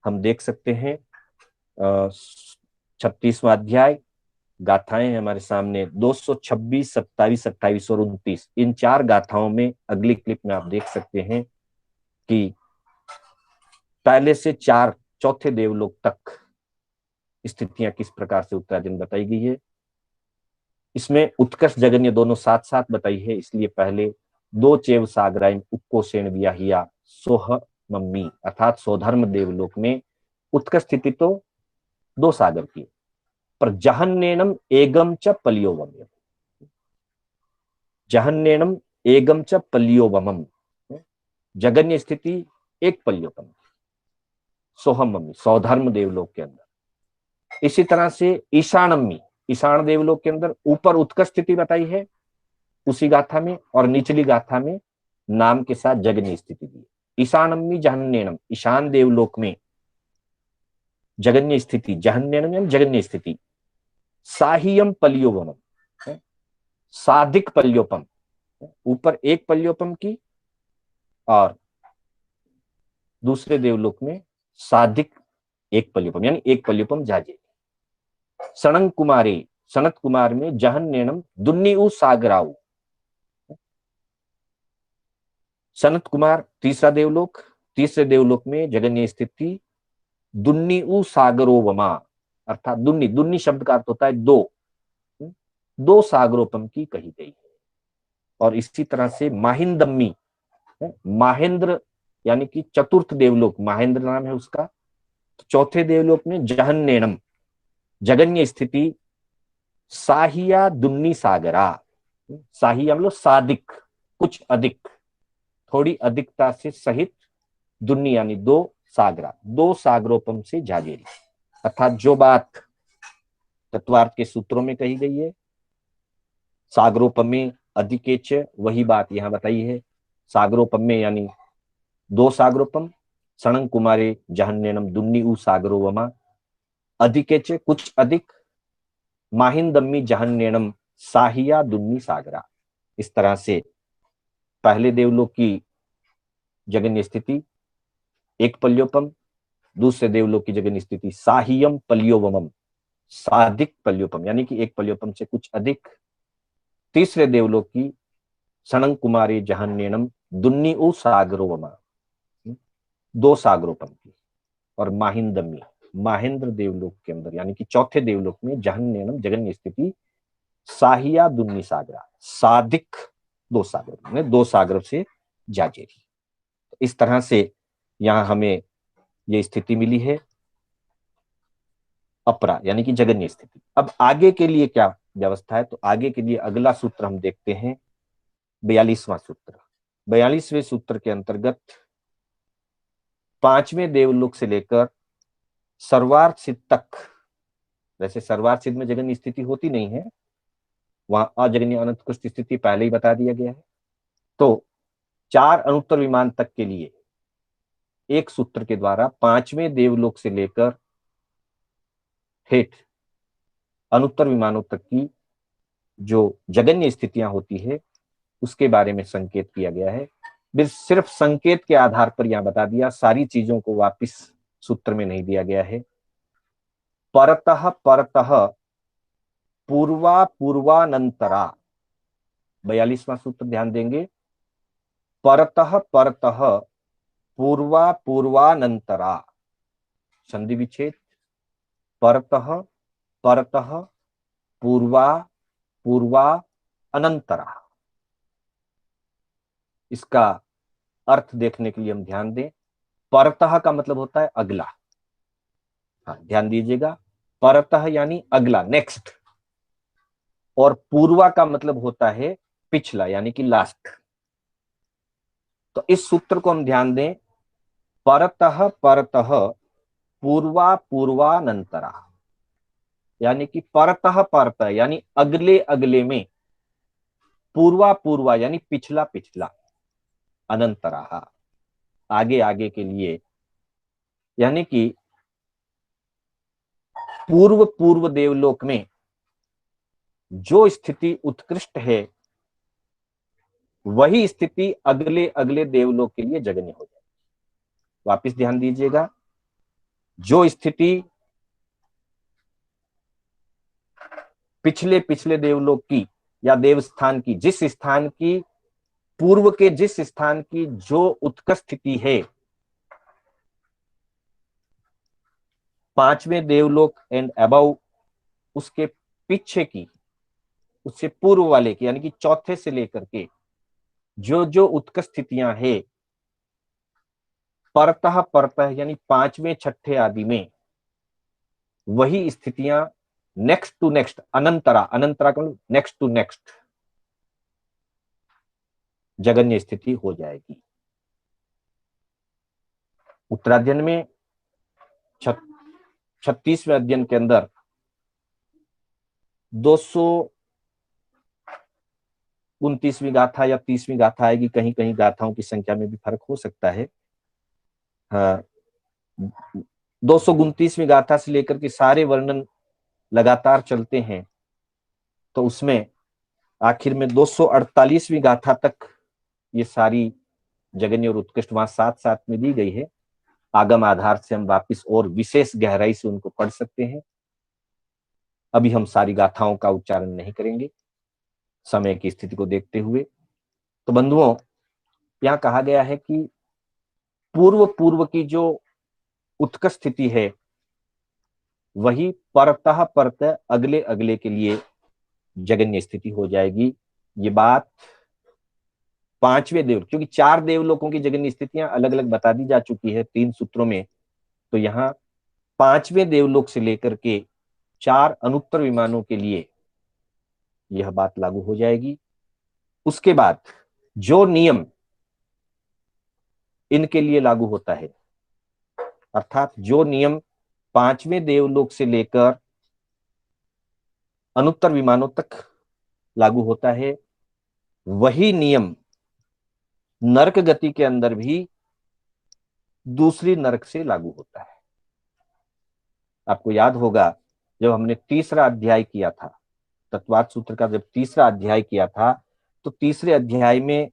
हम देख सकते हैं। 36वां अध्याय, गाथाएं हैं हमारे सामने, 226, 27, 28 और 29, इन चार गाथाओं में अगली क्लिप में आप देख सकते हैं कि पहले से चार चौथे देवलोक तक स्थितियां किस प्रकार से उत्तराधीन बताई गई है। इसमें उत्कर्ष जगन्य दोनों साथ साथ बताई है, इसलिए पहले दो चेव सागराइन उक्कोसेन वियाहिया सोह मम्मी, अर्थात सौधर्म देवलोक में उत्कर्ष स्थिति तो दो सागर की, पर जहन्नेनम एगम च पलियोवम, जहन्नेनम एगम च पलियोवमम, जगन्य स्थिति एक पल्योपम, सोहमम्मी, सौधर्म देवलोक के अंदर। इसी तरह से ईशानम्मी, ईशान देवलोक के अंदर ऊपर उत्कर्ष स्थिति बताई है उसी गाथा में, और निचली गाथा में नाम के साथ जगन्य स्थिति दी। ईशानम्मी जहन्नेनम, ईशान देवलोक में जगन्य स्थिति, जहन्नेनम जगन्य स्थिति, साहियम पलियोवमम, साधिक पल्योपम, ऊपर एक पल्योपम की और दूसरे देवलोक में साधिक एक पल्योपम, यानी एक पल्योपम जाजे। सणंग कुमारी, सनत कुमार में जहन नेणम दुन्नी उ सागराऊ। सनत कुमार तीसरा देवलोक, तीसरे देवलोक में जगन्य स्थिति दुन्नी उ सागरोवमा, अर्थात दुन्नी, दुन्नी शब्द का अर्थ होता है दो, दो सागरोपम की कही गई है। और इसी तरह से माहिंदम्मी, माहेंद्र यानी कि चतुर्थ देवलोक, माहेंद्र नाम है उसका। तो चौथे देवलोक में जहन्नेणम, जगन्य स्थिति साहिया दुन्नी सागरा। साहिया मतलब साधिक, कुछ अधिक, थोड़ी अधिकता से सहित, दुन्नी यानी दो, सागरा दो सागरोपम से जागेरी। अर्थात जो बात तत्वार्थ के सूत्रों में कही गई है, सागरोपम में अधिकेच, वही बात यहां बताई है। सागरोपम में यानी दो सागरोपम, सणंग कुमारे जहन्नेनम दुन्नी उ सागरोवमा, अधिकेच कुछ अधिक, माहिंदम्मी जहन्नेनम साहिया दुन्नी सागरा। इस तरह से पहले देवलोक की जगन्य स्थिति एक पल्योपम, दूसरे देवलोक की जगन्य स्थिति साहियम पल्योवमम, साधिक पल्योपम यानी कि एक पल्योपम से कुछ अधिक। तीसरे देवलोक की सणंग कुमारी जहन्नेनम दुन्नी उ सागरोवमा, दो सागरोपम की। और माहिंदमी, माहेंद्र देवलोक के अंदर यानी कि चौथे देवलोक में जहन्नेनम जगन्य स्थिति साहिया दुन्नी सागरा, साधिक दो सागर, दो सागर से जाजेरी। इस तरह से यहां हमें ये स्थिति मिली है अपरा यानी कि जगन्य स्थिति। अब आगे के लिए क्या व्यवस्था है, तो आगे के लिए अगला सूत्र हम देखते हैं, 42वां सूत्र। 42वें सूत्र के अंतर्गत पांचवें देवलोक से लेकर सर्वार्थ सिद्ध तक, वैसे सर्वार्थ सिद्ध में जगन्य स्थिति होती नहीं है, वहां अजगन्य अनंत स्थिति पहले ही बता दिया गया है। तो चार अनुत्तर विमान तक के लिए एक सूत्र के द्वारा पांचवें देवलोक से लेकर ठेठ अनुत्तर विमानों तक की जो जगन्य स्थितियां होती है उसके बारे में संकेत किया गया है। सिर्फ संकेत के आधार पर यहां बता दिया, सारी चीजों को वापिस सूत्र में नहीं दिया गया है। परतः परतः पूर्वा पूर्वानंतरा, 42वां सूत्र ध्यान देंगे, परतः परतः पूर्वा पूर्वानंतरा, संधि विच्छेद, परतः परतः पूर्वा पूर्वा अनंतरा। इसका अर्थ देखने के लिए हम ध्यान दें, परतः का मतलब होता है अगला, हाँ ध्यान दीजिएगा, परतः यानी अगला, नेक्स्ट, और पूर्वा का मतलब होता है पिछला यानी कि लास्ट। तो इस सूत्र को हम ध्यान दें, परतः परतः पूर्वा पूर्वानंतरा, यानी कि परतः परतः यानी अगले अगले में, पूर्वा पूर्वा यानी पिछला पिछला, अनंतरा आगे आगे के लिए, यानी कि पूर्व पूर्व देवलोक में जो स्थिति उत्कृष्ट है वही स्थिति अगले अगले देवलोक के लिए जगन्य हो जाए। वापिस ध्यान दीजिएगा, जो स्थिति पिछले पिछले देवलोक की या देवस्थान की, जिस स्थान की पूर्व के जिस स्थान की जो उत्कृष्ट स्थिति है, पांचवें देवलोक एंड अबव, उसके पीछे की, उससे पूर्व वाले की, यानी कि चौथे से लेकर के जो जो उत्कृष्ट स्थितियां है, परतः परतः यानी पांचवें छठे आदि में वही स्थितियां नेक्स्ट टू नेक्स्ट, अनंतरा, अनंतरा का मतलब नेक्स्ट टू नेक्स्ट जगन्य स्थिति हो जाएगी। उत्तराध्ययन में 36वें अध्ययन के अंदर 229वीं गाथा या 30वीं गाथा आएगी, कहीं कहीं गाथाओं की संख्या में भी फर्क हो सकता है। 229वीं गाथा से लेकर के सारे वर्णन लगातार चलते हैं, तो उसमें आखिर में 248वीं गाथा तक ये सारी जगन्य और उत्कृष्ट वहां साथ साथ में दी गई है। आगम आधार से हम वापिस और विशेष गहराई से उनको पढ़ सकते हैं। अभी हम सारी गाथाओं का उच्चारण नहीं करेंगे समय की स्थिति को देखते हुए। तो बंधुओं, यहाँ कहा गया है कि पूर्व पूर्व की जो उत्कर्ष स्थिति है वही परतः परतः अगले अगले के लिए जगन्य स्थिति हो जाएगी। ये बात पांचवें देव, क्योंकि 4 देवलोकों की जगन्य स्थितियां अलग अलग बता दी जा चुकी है 3 सूत्रों में, तो यहाँ 5वें देवलोक से लेकर के 4 अनुत्तर विमानों के लिए यह बात लागू हो जाएगी। उसके बाद जो नियम इनके लिए लागू होता है, अर्थात जो नियम 5वें देवलोक से लेकर अनुत्तर विमानों तक लागू होता है, वही नियम नरक गति के अंदर भी दूसरी नरक से लागू होता है। आपको याद होगा जब हमने तीसरा अध्याय किया था, तत्वाद सूत्र का जब तीसरा अध्याय किया था, तो तीसरे अध्याय में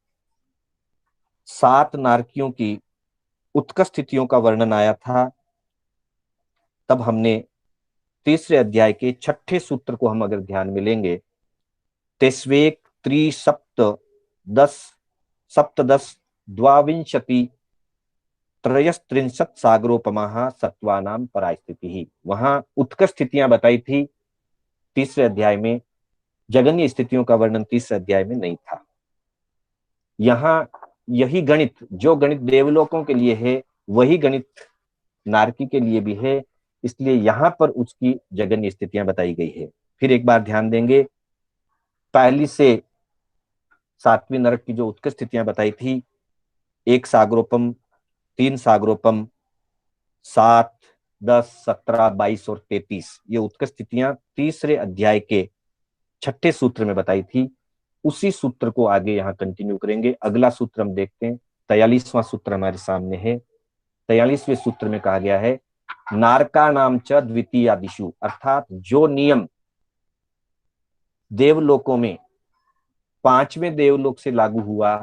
7 नारकियों की उत्कर्ष स्थितियों का वर्णन आया था। तब हमने तीसरे अध्याय के 6ठे सूत्र को हम अगर ध्यान में लेंगे, तेस्वेक त्रिसप्त 10 सप्तदश द्वाविंशति त्रयस्त्रिंशत् सागरोपमा सत्वानाम परास्थिति ही, वहां उत्कर्ष स्थितियां बताई थी तीसरे अध्याय में। जगन्य स्थितियों का वर्णन तीसरे अध्याय में नहीं था। यहाँ यही गणित, जो गणित देवलोकों के लिए है वही गणित नारकी के लिए भी है, इसलिए यहां पर उसकी जगन्य स्थितियां बताई गई है। फिर एक बार ध्यान देंगे, पहली से 7वीं नरक की जो उत्कर्ष स्थितियां बताई थी, 1 सागरोपम, 3 सागरोपम, 7, 10, 17, 22 और 33, ये उत्कर्ष स्थितियां तीसरे अध्याय के 6ठे सूत्र में बताई थी। उसी सूत्र को आगे यहाँ कंटिन्यू करेंगे। अगला सूत्र हम देखते हैं, 43वां सूत्र हमारे सामने है। 43वें सूत्र में कहा गया है, नारका नाम च द्वितीयादिशु, अर्थात जो नियम देवलोकों में 5वें देवलोक से लागू हुआ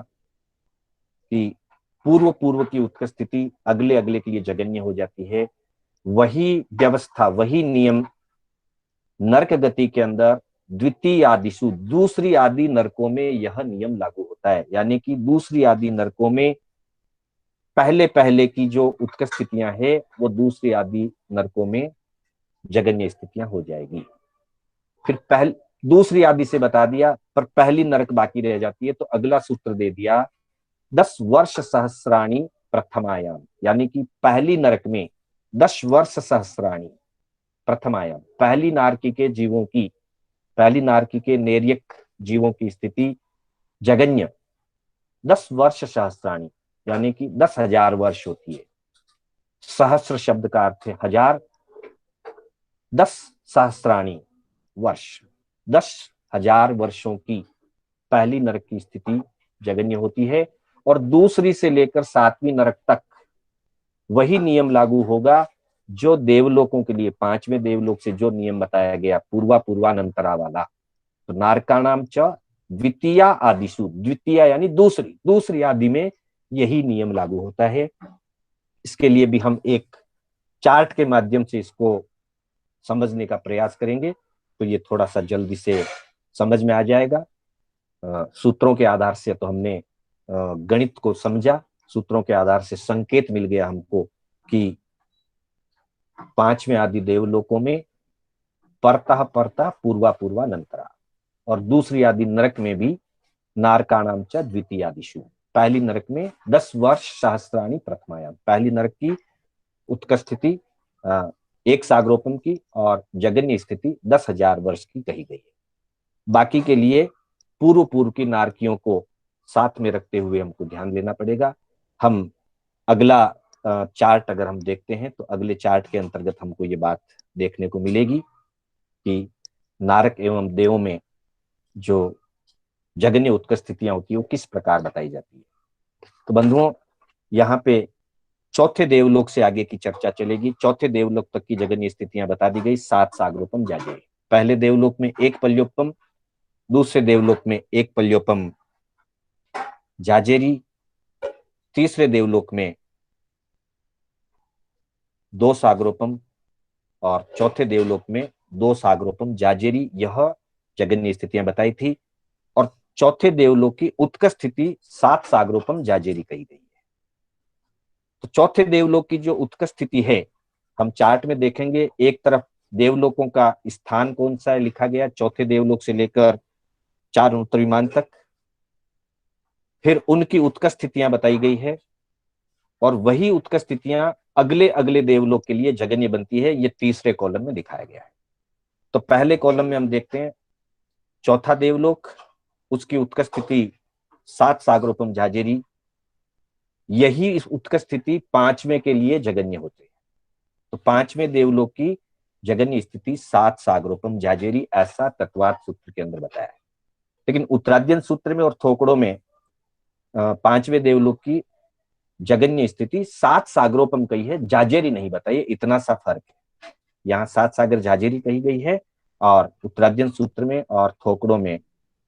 कि पूर्व पूर्व की उत्कर्ष स्थिति अगले अगले के लिए जगन्य हो जाती है, वही व्यवस्था, वही नियम नरक गति के अंदर द्वितीय आदिशु, दूसरी आदि नरकों में यह नियम लागू होता है। यानी कि दूसरी आदि नरकों में पहले पहले की जो उत्कर्ष स्थितियां है वो दूसरी आदि नरकों में जगन्य स्थितियां हो जाएगी। फिर दूसरी आदि से बता दिया, पर पहली नरक बाकी रह जाती है, तो अगला सूत्र दे दिया 10 वर्ष सहस्राणी प्रथमायाम, यानी कि पहली नरक में 10 वर्ष सहस्राणी प्रथमायाम, पहली नारकी के जीवों की, पहली नारकी के नेरियक जीवों की स्थिति जगन्य 10 वर्ष सहस्राणी, यानी कि 10,000 वर्ष होती है। सहस्र शब्द का अर्थ है 1000, 10 सहस्राणी वर्ष, 10,000 वर्षों की पहली नरक की स्थिति जगन्य होती है। और दूसरी से लेकर 7वीं नरक तक वही नियम लागू होगा जो देवलोकों के लिए 5वें देवलोक से जो नियम बताया गया पूर्वा पूर्वानंतरा वाला। तो नारकाणाम च द्वितीया आदिशु, द्वितीया यानी दूसरी, दूसरी आदि में यही नियम लागू होता है। इसके लिए भी हम एक चार्ट के माध्यम से इसको समझने का प्रयास करेंगे, तो ये थोड़ा सा जल्दी से समझ में आ जाएगा। सूत्रों के आधार से तो हमने गणित को समझा, सूत्रों के आधार से संकेत मिल गया हमको कि 5वें आदि देवलोकों में परतः परतः पूर्वा पूर्वानंतरा, और दूसरी आदि नरक में भी नारकाणाम च द्वितीयादिशु, पहली नरक में 10 वर्ष सहस्राणी प्रथमायाम, पहली नरक की उत्कर्ष स्थिति 1 सागरोपम की और जगन्य स्थिति 10,000 वर्ष की कही गई है। बाकी के लिए पूर्व पूर्व की नारकियों को साथ में रखते हुए हमको ध्यान देना पड़ेगा। हम अगला चार्ट अगर हम देखते हैं तो अगले चार्ट के अंतर्गत हमको ये बात देखने को मिलेगी कि नारक एवं देवों में जो जगन्य उत्कर्ष स्थितियां होती है वो किस प्रकार बताई जाती है। तो बंधुओं, यहाँ पे चौथे देवलोक से आगे की चर्चा चलेगी। चौथे देवलोक तक की जगन्य स्थितियां बता दी गई, 7 सागरोपम जागे। पहले देवलोक में 1 पल्योपम, दूसरे देवलोक में एक पल्योपम जाजेरी, तीसरे देवलोक में दो सागरोपम और चौथे देवलोक में दो सागरोपम जाजेरी। यह जगन्य स्थितियां बताई थी। और चौथे देवलोक की उत्कर्ष स्थिति 7 सागरोपम जाजेरी कही गई है। तो चौथे देवलोक की जो उत्कर्ष स्थिति है, हम चार्ट में देखेंगे, एक तरफ देवलोकों का स्थान कौन सा है लिखा गया, चौथे देवलोक से लेकर 4 उत्तर विमान तक, फिर उनकी उत्कर्ष स्थितियां बताई गई है, और वही उत्कर्ष स्थितियां अगले अगले देवलोक के लिए जगन्य बनती है। ये तीसरे कॉलम में दिखाया गया है। तो पहले कॉलम में हम देखते हैं चौथा देवलोक, उसकी उत्कर्ष स्थिति 7 सागरोपम जाजेरी। यही इस उत्कर्ष स्थिति 5वें के लिए जगन्य होते हैं। तो 5वें देवलोक की जगन्य स्थिति 7 सागरोपम जाजेरी, ऐसा तत्वार्थ सूत्र के अंदर बताया है। लेकिन उत्तराध्ययन सूत्र में और थोकड़ों में 5वें देवलोक की जगन्य स्थिति 7 सागरोपम कही है, जाजेरी नहीं बताई। इतना सा फर्क है, यहाँ 7 सागर जाजेरी कही गई है और उत्तराध्ययन सूत्र में और थोकड़ों में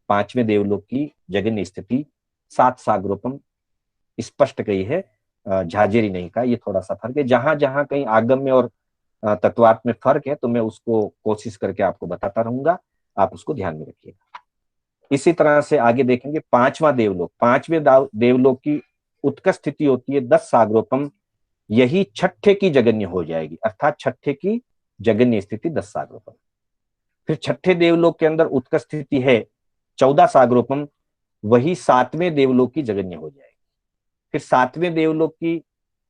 5वें देवलोक की जगन्य स्थिति 7 सागरोपम स्पष्ट कही है, जाजेरी नहीं कहा। ये थोड़ा सा फर्क है। जहां जहां कहीं आगम में और तत्वार्थ में फर्क है तो मैं उसको कोशिश करके आपको बताता रहूंगा, आप उसको ध्यान में रखिएगा। इसी तरह से आगे देखेंगे 5वां देवलोक। 5वें देवलोक की उत्कर्ष स्थिति होती है 10 सागरोपम। यही छठे की जगन्य हो जाएगी, अर्थात छठे की जगन्य स्थिति 10 सागरोपम। फिर छठे देवलोक के अंदर उत्कर्ष स्थिति है 14 सागरोपम, वही 7वें देवलोक की जगन्य हो जाएगी। फिर 7वें देवलोक की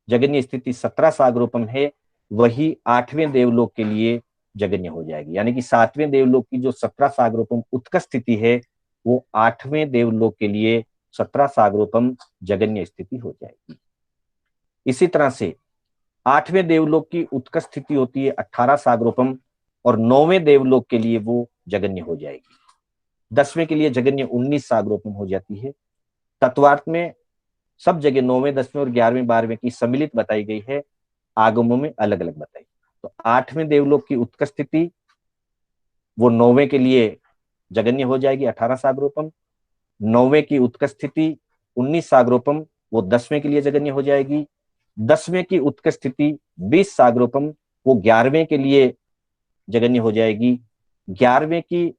जगन्य स्थिति 17 सागरोपम है, वही 8वें देवलोक के लिए जगन्य हो जाएगी। यानी कि 7वें देवलोक की जो 17 सागरोपम उत्कर्ष स्थिति है, वो 8वें देवलोक के लिए 17 सागरोपम जगन्य स्थिति हो जाएगी। इसी तरह से 8वें देवलोक की उत्कर्ष स्थिति होती है 18 सागरोपम, और 9वें देवलोक के लिए वो जगन्य हो जाएगी। 10वें के लिए जगन्य 19 सागरोपम हो जाती है। तत्वार्थ में सब जगह 9वें, 10वें और 11वें, 12वें की सम्मिलित बताई गई है, आगमों में अलग अलग बताई। तो 8वें देवलोक की उत्कर्ष स्थिति वो 9वें के लिए जगन्य हो जाएगी 18 सागरोपम। 9वें की उत्कर्ष स्थिति 19 सागरोपम, वो 10वें के लिए जगन्य हो जाएगी। 10वें की उत्कर्ष स्थिति 20 सागरोपम, वो 11वें के लिए जगन्य हो जाएगी। 11वें की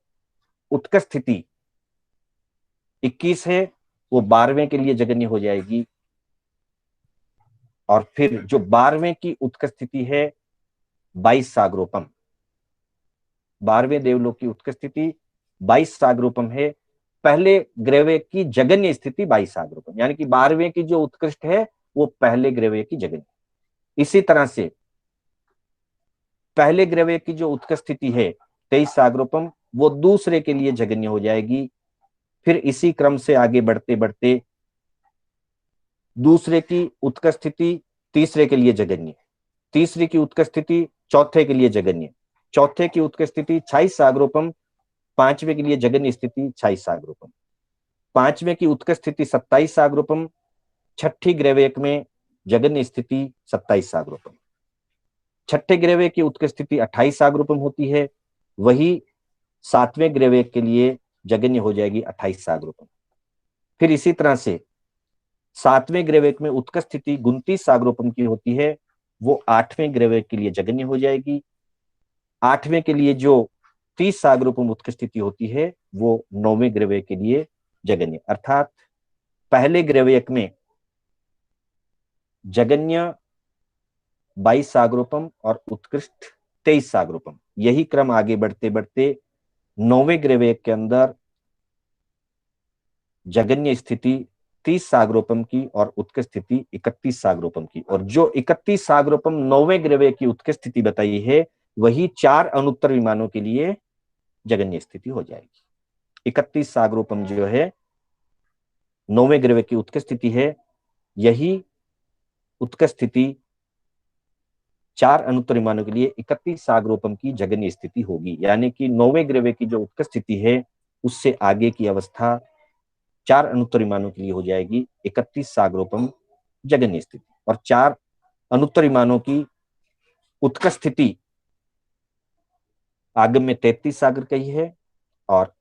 उत्कर्ष स्थिति 21 है, वो 12वें के लिए जगन्य हो जाएगी। और फिर जो 12वें की उत्कर्ष स्थिति है 22 सागरोपम, 12वें देवलोक की उत्कर्ष स्थिति 22 सागरोपम है। पहले ग्रहवे की जगन्य स्थिति 22 सागरोपम, यानी कि 12वें की जो उत्कृष्ट है वो पहले ग्रहवे की जगन्य। इसी तरह से पहले ग्रहवे की जो उत्कर्ष स्थिति है 23 सागरोपम, वो दूसरे के लिए जगन्य हो जाएगी। फिर इसी क्रम से आगे बढ़ते बढ़ते दूसरे की उत्कर्ष स्थिति तीसरे के लिए जगन्य, तीसरे की उत्कर्ष स्थिति चौथे के लिए जगन्य, चौथे की उत्कर्ष स्थिति 26 सागरोपम, 5वें के लिए जगन्य स्थिति 26 सागरोपम, 5वें की उत्कर्ष स्थिति 27 सागरोपम, छठी ग्रहवेक में जगन्य स्थिति 27 सागरोपम, छठे ग्रहवेक की उत्कर्ष स्थिति 28 सागरोपम होती है, वही 7वें ग्रहवेक के लिए जगन्य हो जाएगी 28 सागरोपम। फिर इसी तरह से 7वें ग्रहवेक में उत्कर्ष स्थिति 29 सागरोपम की होती है, वो 8वें ग्रहवेक के लिए जगन्य हो जाएगी। 8वें के लिए जो 30 सागरोपम उत्कर्ष स्थिति होती है वो 9वें ग्रहवेक के लिए जगन्य, अर्थात पहले ग्रहवेक में जगन्य 22 सागरोपम और उत्कृष्ट 23 सागरोपम। यही क्रम आगे बढ़ते बढ़ते 9वें ग्रहवेक के अंदर जगन्य स्थिति 30 सागरोपम की और उत्कृष्ट स्थिति 31 सागरोपम की, और जो 31 सागरोपम 9वें ग्रहवेक की उत्कृष्ट स्थिति बताई है वही 4 अनुत्तर विमानों के लिए जगन्य स्थिति हो जाएगी। 31 सागरोपम जो है 9वें ग्रहवेक की उत्कृष्ट स्थिति है, यही उत्कृष्ट स्थिति 4 अनुत्तर विमानों के लिए 31 सागरोपम की जगन्य स्थिति होगी। यानी कि 9वें ग्रहवेक की जो उत्कृष्ट स्थिति है उससे आगे की अवस्था 4 अनुत्तर विमानों के लिए हो जाएगी 31 सागरोपम जगन्य स्थिति, और 4 अनुत्तर विमानों की उत्कर्ष स्थिति आगम में 33 सागर कही है और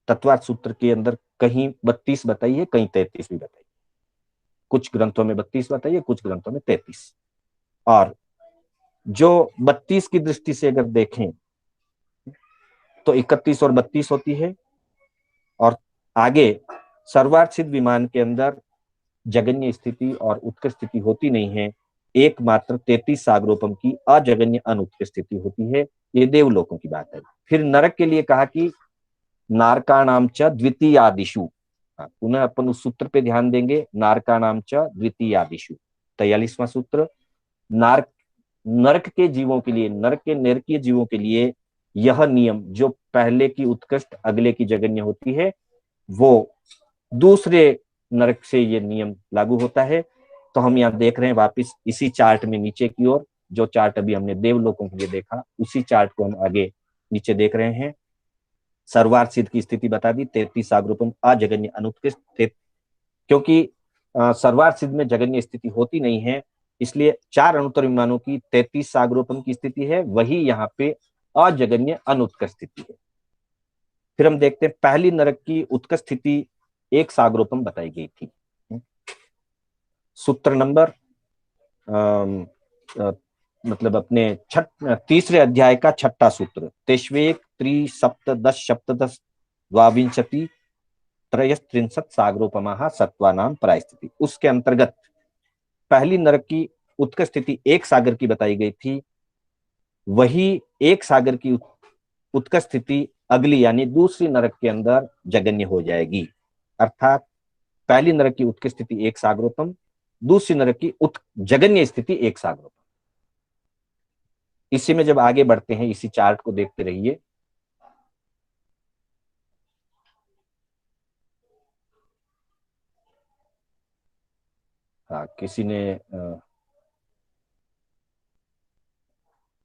तत्वार्थ सूत्र के अंदर कहीं 32 बताई है, कहीं 33 भी बताई, कुछ ग्रंथों में 32 बताई है, कुछ ग्रंथों में 33। और जो 32 की दृष्टि से अगर देखें तो 31 और 32 होती है। और आगे सर्वार्थ सिद्ध विमान के अंदर जगन्य स्थिति और उत्कृष्ट स्थिति होती नहीं है, एकमात्र 33 सागरोपम की अजगन्य अनुत्कृष्ट स्थिति होती है। ये देवलोकों की बात है। फिर नरक के लिए कहा कि नारकाणाम च द्वितीयादिषु, पुनः अपन उस सूत्र पे ध्यान देंगे, नारकाणाम च द्वितीयादिषु, 43वां सूत्र। नारक नरक के जीवों के लिए, नरक के नरकीय जीवों के लिए यह नियम जो पहले की उत्कृष्ट अगले की जगन्य होती है, वो दूसरे नरक से ये नियम लागू होता है। तो हम यहाँ देख रहे हैं वापिस इसी चार्ट में नीचे की ओर, जो चार्ट अभी हमने देवलोकों के लिए देखा, उसी चार्ट को हम आगे नीचे देख रहे हैं। सर्वार्थ सिद्ध की स्थिति बता दी, 33 सागरोपम अजगन्य अनुत्कृष्ट, क्योंकि सर्वार्थ सिद्ध में जगन्य स्थिति होती नहीं है, इसलिए 4 अणुत्तर विमानों की 33 सागरोपम की स्थिति है, वही यहाँ पे अजगन्य अनुत्कृष्ट स्थिति है। फिर हम देखते हैं पहली नरक की उत्कृष्ट स्थिति 1 सागरोपम बताई गई थी। सूत्र नंबर मतलब अपने तीसरे अध्याय का 6ठा सूत्र, तेष्वेक त्रिसप्तदश सप्तदश द्वाविंशति त्रयस्त्रिंशत् सागरोपमा सत्वानाम परास्थिति, उसके अंतर्गत पहली नरक की उत्कृष्ट स्थिति 1 सागर की बताई गई थी। वही 1 सागर की उत्कृष्ट स्थिति अगली यानी दूसरी नरक के अंदर जगन्य हो जाएगी। अर्थात पहली नरक की उत्कृष्ट स्थिति 1 सागरोपम, दूसरी नरक की जगन्य स्थिति 1 सागरोपम। इसी में जब आगे बढ़ते हैं, इसी चार्ट को देखते रहिए। हाँ, किसी ने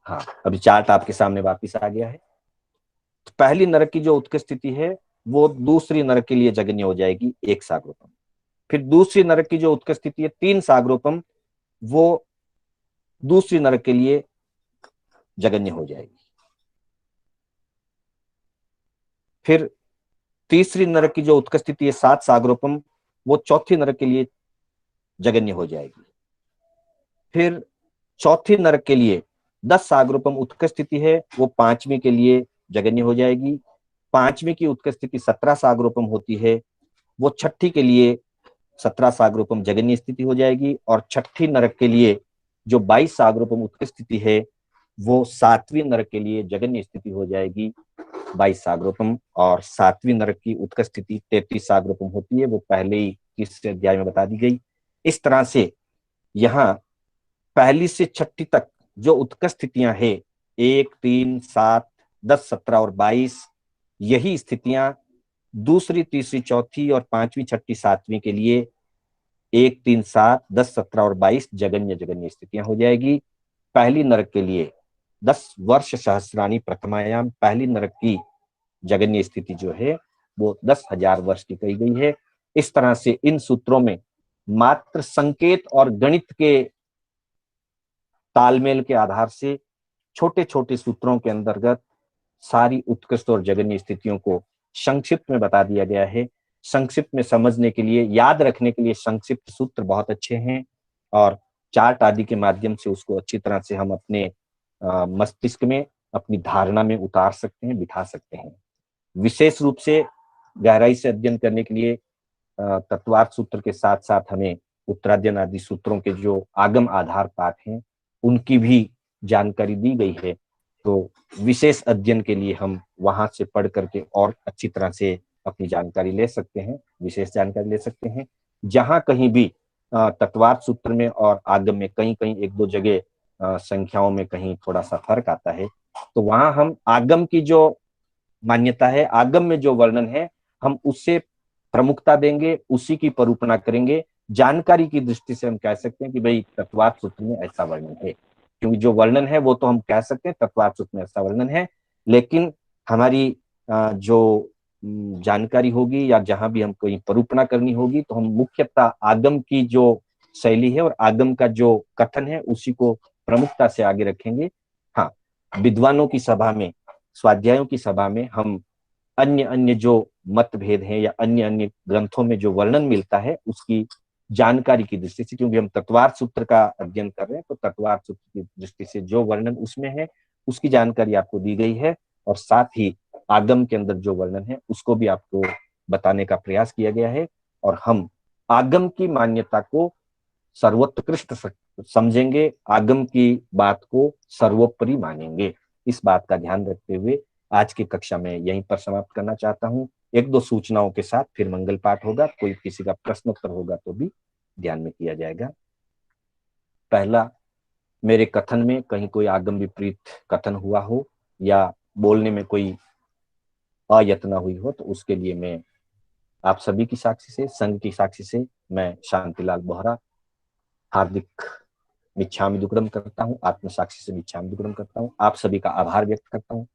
हाँ, अभी चार्ट आपके सामने वापिस आ गया है। तो पहली नरक की जो उत्कृष्ट स्थिति है वो दूसरी नरक के लिए जगन्य हो जाएगी 1 सागरोपम। फिर दूसरी नरक की जो उत्कृष्ट स्थिति है 3 सागरोपम, वो दूसरी नरक के लिए जगन्य हो जाएगी। फिर तीसरी नरक की जो उत्कृष्ट स्थिति है 7 सागरोपम, वो चौथी नरक के लिए जगन्य हो जाएगी। फिर चौथी नरक के लिए 10 सागरोपम उत्कृष्ट स्थिति है, वो 5वीं के लिए जगन्य हो जाएगी। 5वीं की उत्कृष्ट स्थिति 17 सागरोपम होती है, वो छठी के लिए 17 सागरोपम जगन्य स्थिति हो जाएगी। और छठी नरक के लिए जो 22 सागरोपम उत्कृष्ट स्थिति है, वो 7वीं नरक के लिए जगन्य स्थिति हो जाएगी 22 सागरोपम। और 7वीं नरक की उत्कृष्ट स्थिति 33 सागरोपम होती है, वो पहले ही तीसरे अध्याय में बता दी गई। इस तरह से यहाँ पहली से छठी तक जो उत्कृष्ट स्थितियां हैं 1, 3, 7, 10, 17 और 22, यही स्थितियां दूसरी, तीसरी, चौथी और 5वीं, छठी, 7वीं के लिए 1, 3, 7, 10, 17 और 22 जगन्य जगन्य स्थितियां हो जाएगी। पहली नरक के लिए 10 वर्ष सहस्राणी प्रथमायाम, पहली नरक की जगन्य स्थिति जो है वो 10,000 वर्ष की कही गई है। इस तरह से इन सूत्रों में मात्र संकेत और गणित के तालमेल के आधार से छोटे छोटे सूत्रों के अंतर्गत सारी उत्कृष्ट और जगन्य स्थितियों को संक्षिप्त में बता दिया गया है। संक्षिप्त में समझने के लिए, याद रखने के लिए संक्षिप्त सूत्र बहुत अच्छे हैं, और चार्ट आदि के माध्यम से उसको अच्छी तरह से हम अपने मस्तिष्क में, अपनी धारणा में उतार सकते हैं, बिठा सकते हैं। विशेष रूप से गहराई से अध्ययन करने के लिए तत्वार्थ सूत्र के साथ साथ हमें उत्तराध्ययन आदि सूत्रों के जो आगम आधार पाठ हैं उनकी भी जानकारी दी गई है। तो विशेष अध्ययन के लिए हम वहां से पढ़ करके और अच्छी तरह से अपनी जानकारी ले सकते हैं, विशेष जानकारी ले सकते हैं। जहां कहीं भी तत्वार्थ सूत्र में और आगम में कहीं कहीं 1-2 जगह संख्याओं में कहीं थोड़ा सा फर्क आता है, तो वहां हम आगम की जो मान्यता है, आगम में जो वर्णन है, हम उससे प्रमुखता देंगे, उसी की परूपणा करेंगे। जानकारी की दृष्टि से हम कह सकते हैं कि भाई तत्वार्थ सूत्र में ऐसा वर्णन है, क्योंकि जो वर्णन है वो तो हम कह सकते हैं तत्वार्थ सूत्र में ऐसा वर्णन है, लेकिन हमारी जो जानकारी होगी या जहां भी हम कोई परूपणा करनी होगी, तो हम मुख्यतः आगम की जो शैली है और आगम का जो कथन है उसी को प्रमुखता से आगे रखेंगे। हाँ, विद्वानों की सभा में, स्वाध्यायों की सभा में हम अन्य अन्य जो मतभेद हैं या अन्य अन्य ग्रंथों में जो वर्णन मिलता है उसकी जानकारी की दृष्टि से, क्योंकि हम तत्वार्थ सूत्र का अध्ययन कर रहे हैं, तो तत्वार्थ सूत्र की दृष्टि से जो वर्णन उसमें है उसकी जानकारी आपको दी गई है, और साथ ही आगम के अंदर जो वर्णन है उसको भी आपको बताने का प्रयास किया गया है। और हम आगम की मान्यता को सर्वोत्कृष्ट समझेंगे, आगम की बात को सर्वोपरि मानेंगे। इस बात का ध्यान रखते हुए आज की कक्षा में यहीं पर समाप्त करना चाहता हूं। एक दो सूचनाओं के साथ फिर मंगल पाठ होगा, कोई किसी का प्रश्नोत्तर होगा तो भी ध्यान में किया जाएगा। पहला, मेरे कथन में कहीं कोई आगम विपरीत कथन हुआ हो या बोलने में कोई अयत्ना हुई हो तो उसके लिए मैं आप सभी की साक्षी से, संघ की साक्षी से मैं शांतिलाल बोहरा हार्दिक मिच्छामि दुक्कडम करता हूँ, आत्म साक्षी से मिच्छामि दुक्कडम करता हूँ। आप सभी का आभार व्यक्त करता हूँ।